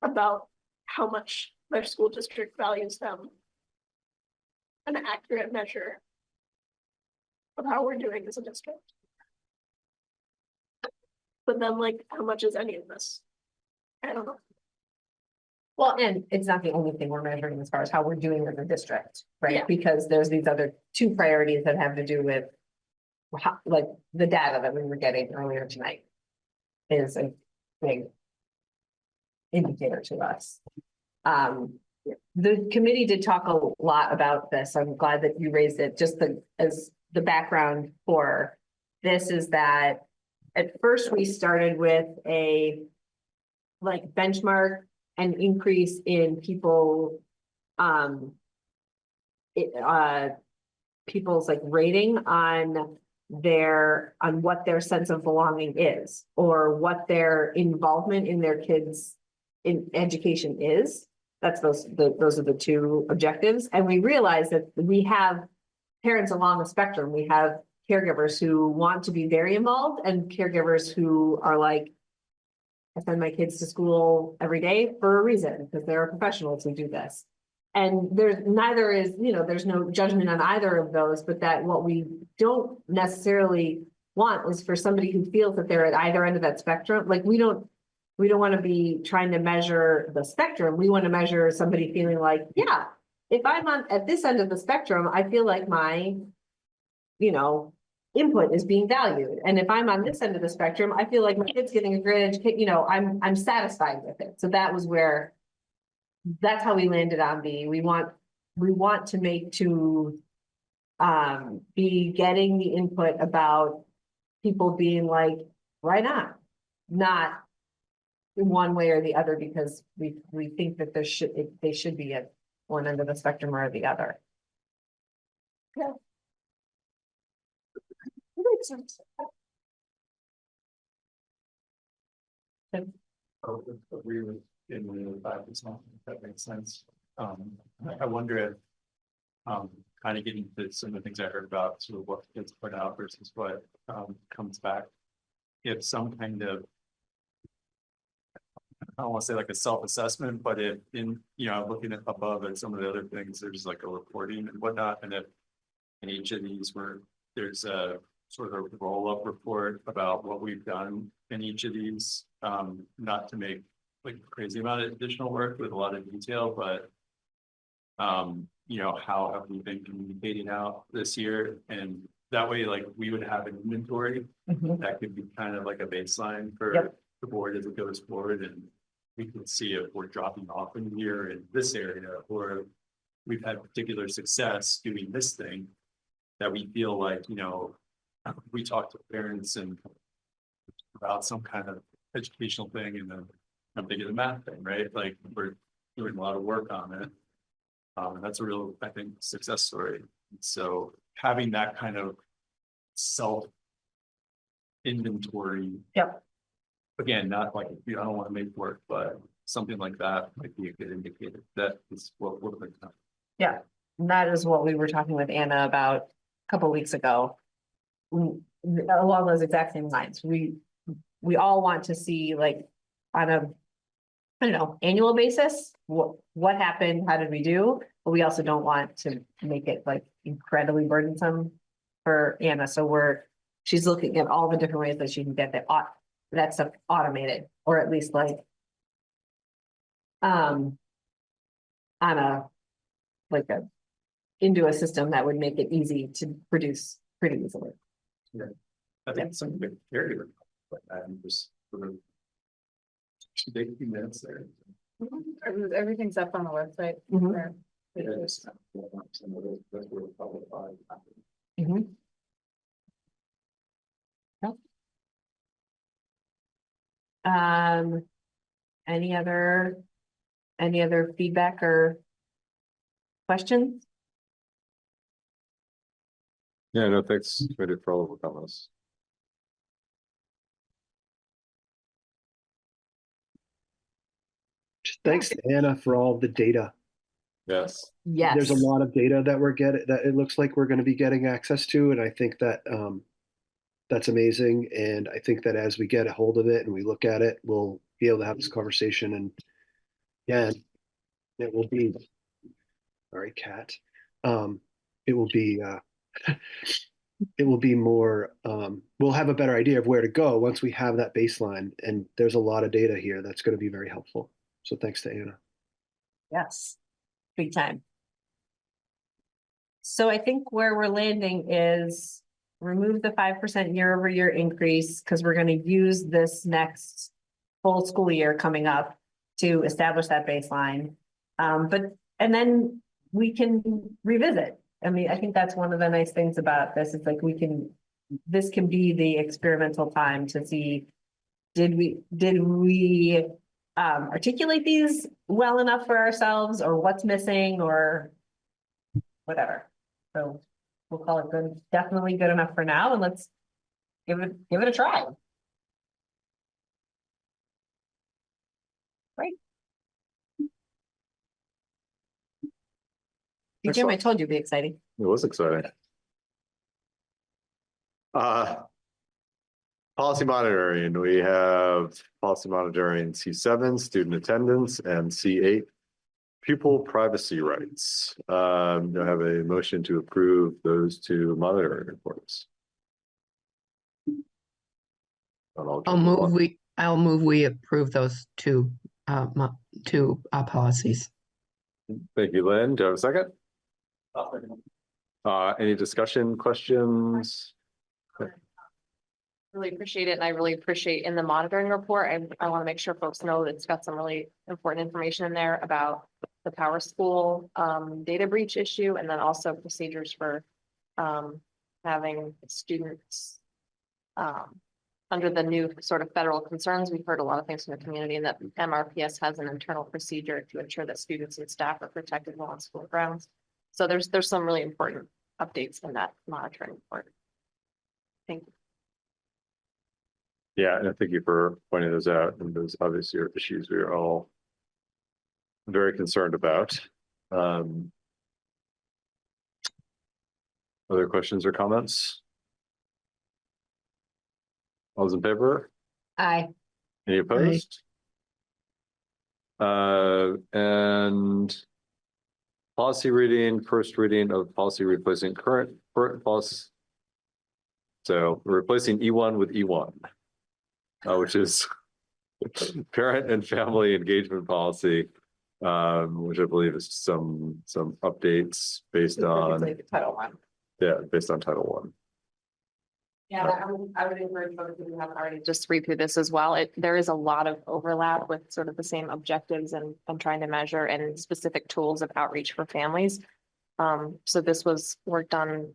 about how much their school district values them, an accurate measure of how we're doing as a district. But then, like, how much is any of this? I don't know.
Well, and it's not the only thing we're measuring as far as how we're doing with the district, right?
Yeah.
Because there's these other two priorities that have to do with how, like the data that we were getting earlier tonight is a big indicator to us. The committee did talk a lot about this. I'm glad that you raised it. Just as the background for this is that at first we started with a like benchmark and increase in people people's like rating on what their sense of belonging is, or what their involvement in their kids' in education is. That's those are the two objectives. And we realize that we have parents along the spectrum. We have caregivers who want to be very involved and caregivers who are like, I send my kids to school every day for a reason, because there are professionals who do this. And there's no judgment on either of those, but that what we don't necessarily want is for somebody who feels that they're at either end of that spectrum. Like we don't want to be trying to measure the spectrum. We want to measure somebody feeling like, yeah, if I'm at this end of the spectrum, I feel like my, input is being valued. And if I'm on this end of the spectrum, I feel like my kid's getting a great education, I'm satisfied with it. So that's how we landed on B. We want to be getting the input about people being like, right on, not one way or the other, because we think that they should be at one end of the spectrum or the other. Yeah. Makes sense.
Agree with in the 5%, if that makes sense. I wonder if kind of getting to some of the things I heard about sort of what gets put out versus what comes back. If some kind of, I don't want to say like a self-assessment, but if looking at above at some of the other things, there's like a reporting and whatnot, and if in each of these where there's a sort of a roll-up report about what we've done in each of these, not to make like crazy amount of additional work with a lot of detail, but how have we been communicating out this year? And that way, like we would have an inventory that could be kind of like a baseline for the board as it goes forward, and we can see if we're dropping off in here in this area, or we've had particular success doing this thing that we feel like, we talk to parents and about some kind of educational thing, and then I'm thinking the math thing, right? Like we're doing a lot of work on it. And that's a real, I think, success story. So having that kind of self inventory.
Yep.
Again, not like, I don't want to make work, but something like that might be a good indicator. That is what we're looking at.
Yeah, and that is what we were talking with Anna about a couple of weeks ago. Along those exact same lines, we all want to see, like, on a, annual basis, what happened, how did we do? But we also don't want to make it like incredibly burdensome for Anna. So she's looking at all the different ways that she can get that stuff automated, or at least like into a system that would make it easy to produce pretty easily.
Yeah, I think some good caregiver, but I'm just sort of take a few minutes there.
Everything's up on the website.
Mhm. Any other feedback or questions?
Yeah, no, thanks for all of the comments.
Thanks to Anna for all the data.
Yes.
Yes.
There's a lot of data that that it looks like we're going to be getting access to, and I think that that's amazing. And I think that as we get a hold of it and we look at it, we'll be able to have this conversation. And yeah, it will be, sorry, Kat. It will be it will be more, we'll have a better idea of where to go once we have that baseline. And there's a lot of data here that's going to be very helpful. So thanks to Anna.
Yes, big time. So I think where we're landing is remove the 5% year-over-year increase, because we're going to use this next full school year coming up to establish that baseline. And then we can revisit. I mean, I think that's one of the nice things about this. It's like this can be the experimental time to see, did we articulate these well enough for ourselves, or what's missing, or whatever. So we'll call it good, definitely good enough for now, and let's give it a try. Great. Jim, I told you it'd be exciting.
It was exciting. Policy monitoring, we have policy monitoring C7, student attendance, and C8, pupil privacy rights. Do I have a motion to approve those two monitoring reports?
I'll move we approve those two policies.
Thank you, Lynn. Do I have a second? Any discussion, questions?
Really appreciate it, and I really appreciate in the monitoring report, I want to make sure folks know that it's got some really important information in there about the Power School data breach issue, and then also procedures for having students under the new sort of federal concerns. We've heard a lot of things from the community, and that MRPS has an internal procedure to ensure that students and staff are protected while on school grounds. So there's some really important updates in that monitoring report. Thank you.
Yeah, and thank you for pointing those out, and those obviously are issues we are all very concerned about. Other questions or comments? All those in favor?
Aye.
Any opposed? And policy reading, first reading of policy replacing current policy. So we're replacing E1 with E1. Which is parent and family engagement policy, which I believe is some updates based on,
Title I.
yeah, based on Title I.
Yeah, I would encourage folks who haven't already just read through this as well. There is a lot of overlap with sort of the same objectives and trying to measure and specific tools of outreach for families. So this was work done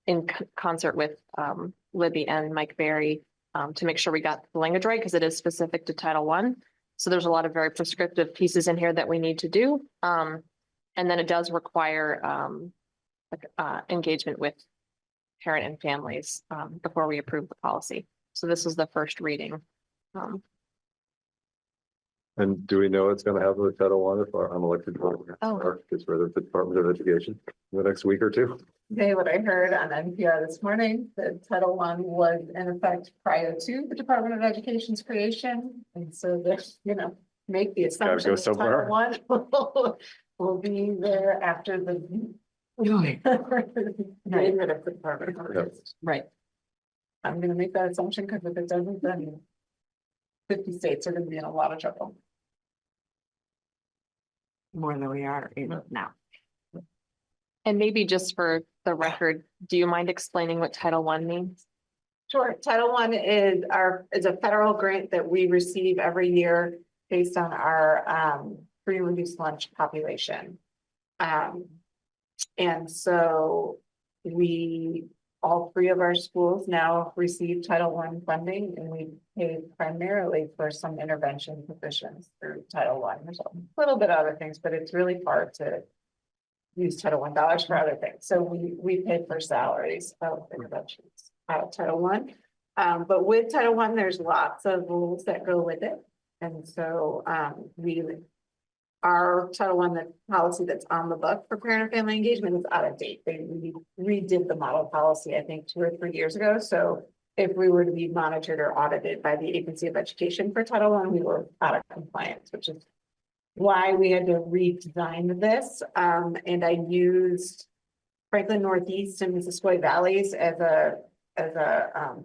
in concert with Libby and Mike Berry to make sure we got the language right, because it is specific to Title I. So there's a lot of very prescriptive pieces in here that we need to do. And then it does require engagement with parent and families before we approve the policy. So this is the first reading.
And do we know what's going to happen with Title I if our unelected board gets rid of the Department of Education in the next week or two?
Today, what I heard on NPR this morning, that Title I was in effect prior to the Department of Education's creation. And so there's, make the assumption that
somewhere.
Title I will be there after the getting rid of the Department of Education.
Right.
I'm gonna make that assumption because if it doesn't, then 50 states are gonna be in a lot of trouble.
More than we are now.
And maybe just for the record, do you mind explaining what Title I means?
Sure. Title I is a federal grant that we receive every year based on our free and reduced lunch population. And so all three of our schools now receive Title I funding, and we pay primarily for some intervention positions through Title I. There's a little bit of other things, but it's really hard to use Title I dollars for other things. So we pay for salaries of interventions out of Title I. But with Title I, there's lots of rules that go with it. And so our Title I, the policy that's on the book for parent and family engagement, is out of date. They redid the model policy, I think, 2 or 3 years ago. So if we were to be monitored or audited by the Agency of Education for Title I, we were out of compliance, which is why we had to redesign this. And I used Franklin Northeast and Missisquoi Valleys as a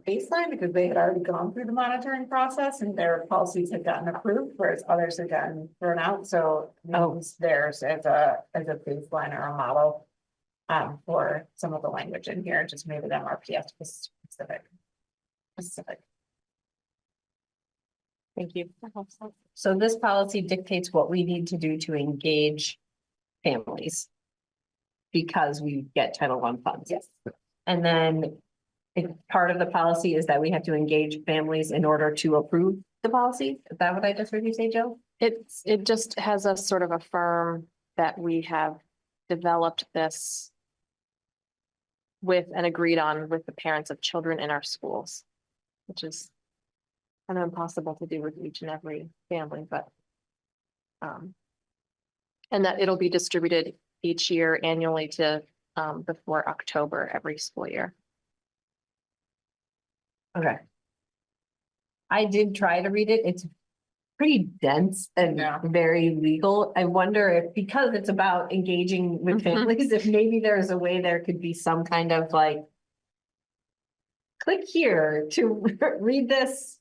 baseline, because they had already gone through the monitoring process and their policies had gotten approved, whereas others had gotten thrown out. So we used theirs as a baseline or a model for some of the language in here, just made it MRPS specific.
Thank you.
So this policy dictates what we need to do to engage families because we get Title I funds.
Yes.
And then part of the policy is that we have to engage families in order to approve the policy. Is that what I just heard you say, Jill?
It just has us sort of affirm that we have developed this with and agreed on with the parents of children in our schools, which is kind of impossible to do with each and every family, but and that it'll be distributed each year annually to before October every school year.
Okay. I did try to read it. It's pretty dense and very legal. I wonder if, because it's about engaging with families, if maybe there's a way there could be some kind of like, click here to read this,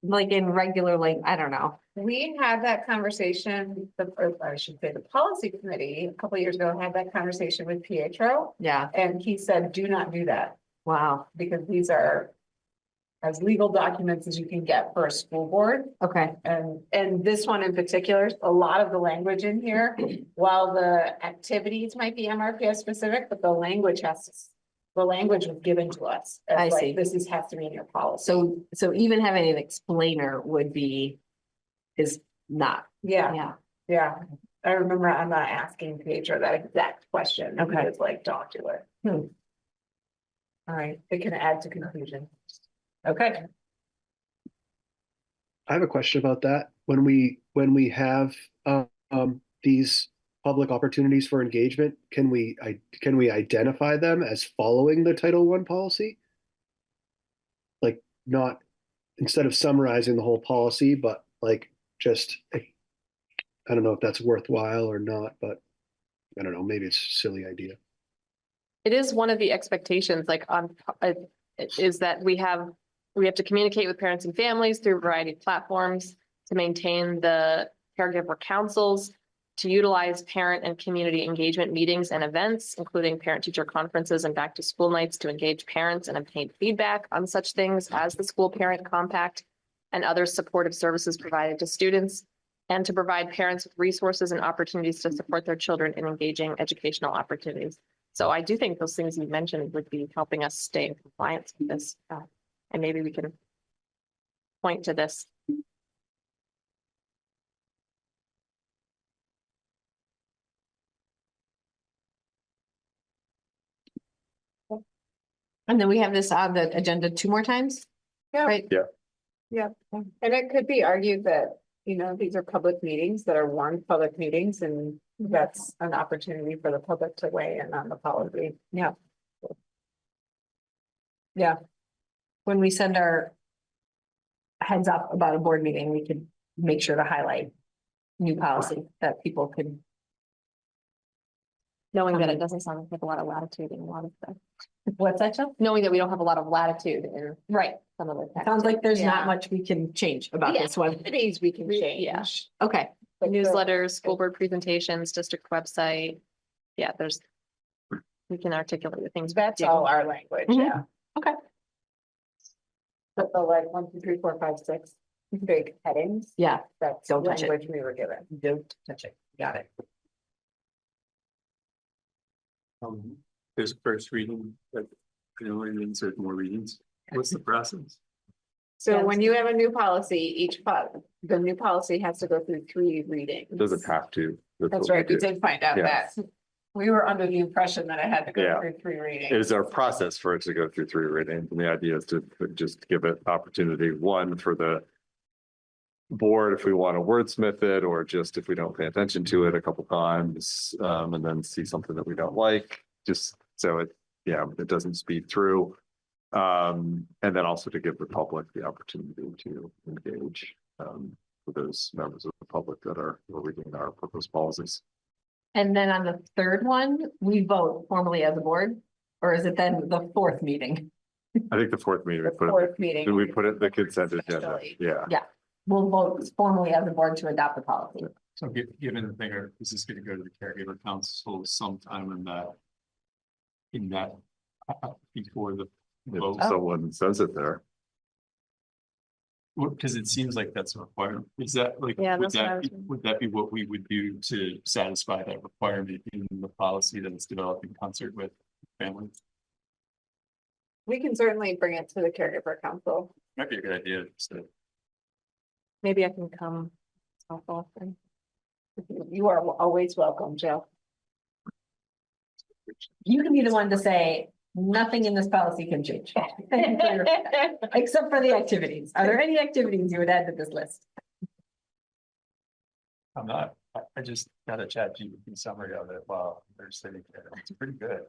like in regular, like, I don't know.
We had that conversation, or I should say the policy committee, a couple of years ago, had that conversation with Pietro.
Yeah,
And he said, do not do that,
wow,
because these are as legal documents as you can get for a school board.
okay,
And this one in particular, a lot of the language in here, while the activities might be MRPS specific, but the language was given to us. as
I
like,
see.
This has to be in your policy.
so even having an explainer is not,
Yeah, yeah. I remember I'm not asking Pietro that exact question.
Okay.
It's like, don't do it.
all right,
It can add to confusion.
okay.
I have a question about that. When we have these public opportunities for engagement, can we identify them as following the Title I policy? Like, not instead of summarizing the whole policy, but like just, I don't know if that's worthwhile or not, but I don't know, maybe it's a silly idea.
It is one of the expectations, like is that we have to communicate with parents and families through a variety of platforms to maintain the caregiver councils, to utilize parent and community engagement meetings and events, including parent-teacher conferences and back-to-school nights to engage parents and obtain feedback on such things as the school parent compact and other supportive services provided to students, and to provide parents with resources and opportunities to support their children in engaging educational opportunities. So I do think those things you mentioned would be helping us stay in compliance with this. And maybe we can point to this.
And then we have this on the agenda 2 more times?
Yeah.
Right?
Yeah, and it could be argued that, these are public meetings that are warned public meetings, and that's an opportunity for the public to weigh in on the policy.
Yeah.
Yeah.
When we send our heads up about a board meeting, we could make sure to highlight new policy that people could.
Knowing that it doesn't sound like we have a lot of latitude in a lot of stuff.
What's that, Jill?
Knowing that we don't have a lot of latitude in
Right.
some of the text.
Sounds like there's
Yeah.
not much we can change about
Yeah.
this one.
Activities we can change.
Yeah.
Okay,
But the-
Newsletters, school board presentations, district website. Yeah, we can articulate the things.
That's all our language,
Mhm.
yeah.
Okay.
But the 1, 2, 3, 4, 5, 6 big headings,
yeah,
that's
Don't touch it.
language we were given.
don't touch it. Got it.
There's a first reading, but means there's more readings. What's the process?
So
Yes.
when you have a new policy, the new policy has to go through 3 readings.
Doesn't have to.
That's
what we
right, we
do.
did find out
Yeah.
that. We were under the impression that it had to go
Yeah.
through 3 readings.
It is our process for it to go through 3 readings, and the idea is to just give it opportunity, one, for the board if we want to wordsmith it, or just if we don't pay attention to it a couple times, and then see something that we don't like, just so it doesn't speed through. And then also to give the public the opportunity to engage, with those members of the public that are reading our proposed policies.
And then on the 3rd one, we vote formally as a board, or is it then the 4th meeting?
I think the 4th meeting, we
The
put it,
4th meeting.
did we put it in the consent agenda?
Especially.
Yeah.
We'll vote formally as a board to adopt the policy.
So given the thing, this is gonna go to the caregiver council sometime in that, before the vote.
If someone says it there.
Well, because it seems like that's a requirement. Is that like,
Yeah,
would
that's what I
that,
was
be- would that be what we would do to satisfy that requirement in the policy that is developed in concert with families?
We can certainly bring it to the caregiver council.
Might be a good idea, so.
Maybe I can come.
You are always welcome, Jill.
You can be the one to say, nothing in this policy can change. Except for the activities. Are there any activities you would add to this list?
I'm not, I just got a chat GPT summary of it while they're sitting there. It's pretty good.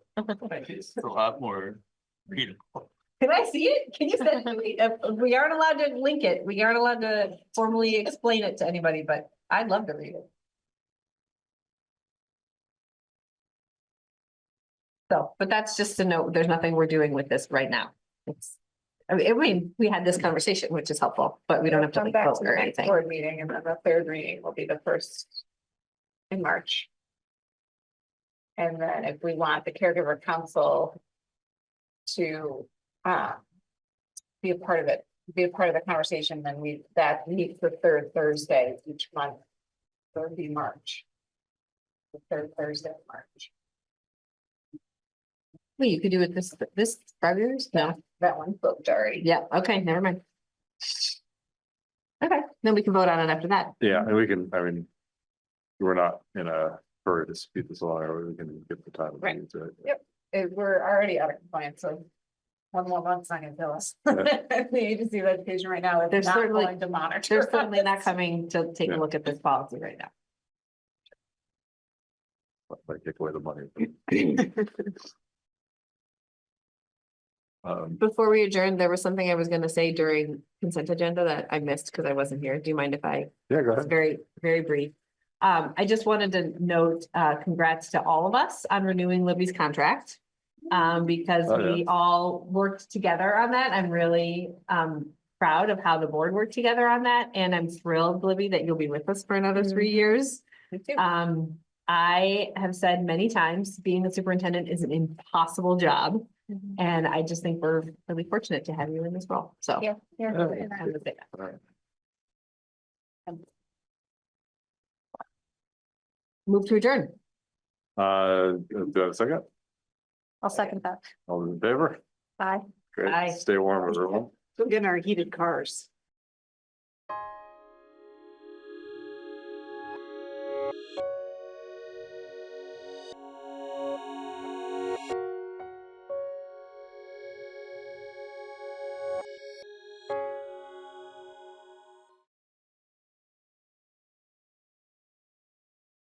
It's a lot more readable.
Can I see it? Can you send it to me? We aren't allowed to link it. We aren't allowed to formally explain it to anybody, but I'd love to read it. So, but that's just to note, there's nothing we're doing with this right now. It's, I mean, we had this conversation, which is helpful, but we don't have to
Come
like
back
vote
to
or
the next
anything.
board meeting, and then the third reading will be the first in March. And then if we want the caregiver council to be a part of it, be a part of the conversation, then that meets the third Thursday each month. So it'd be March. The third Thursday of March.
Well, you could do it this February? No,
That one's booked already.
yeah, okay, never mind. Okay, then we can vote on it after that.
Yeah, and we can, I mean, we're not in a hurry to speed this along, or we can give the time.
Right.
To it.
We're already out of compliance, so. One more month's not gonna kill us.
Yeah.
The agency of education right now is
There's
not
certainly-
going to monitor.
They're certainly not coming to take a
Yeah.
look at this policy right now.
Like take away the money.
Before we adjourn, there was something I was gonna say during consent agenda that I missed because I wasn't here. Do you mind if I
Yeah, go
It's
ahead.
very, very brief. I just wanted to note, congrats to all of us on renewing Libby's contract. Because
Oh, yeah.
we all worked together on that. I'm really, proud of how the board worked together on that. And I'm thrilled, Libby, that you'll be with us for another 3 years.
Me too.
I have said many times, being a superintendent is an impossible job. And I just think we're really fortunate to have you in this role, so.
Yeah.
I wanted to say that.
All right.
Move to adjourn.
Do I have a second?
I'll second that.
All those in favor?
Bye.
Great.
Aye.
Stay warm, everyone.
Go get in our heated cars.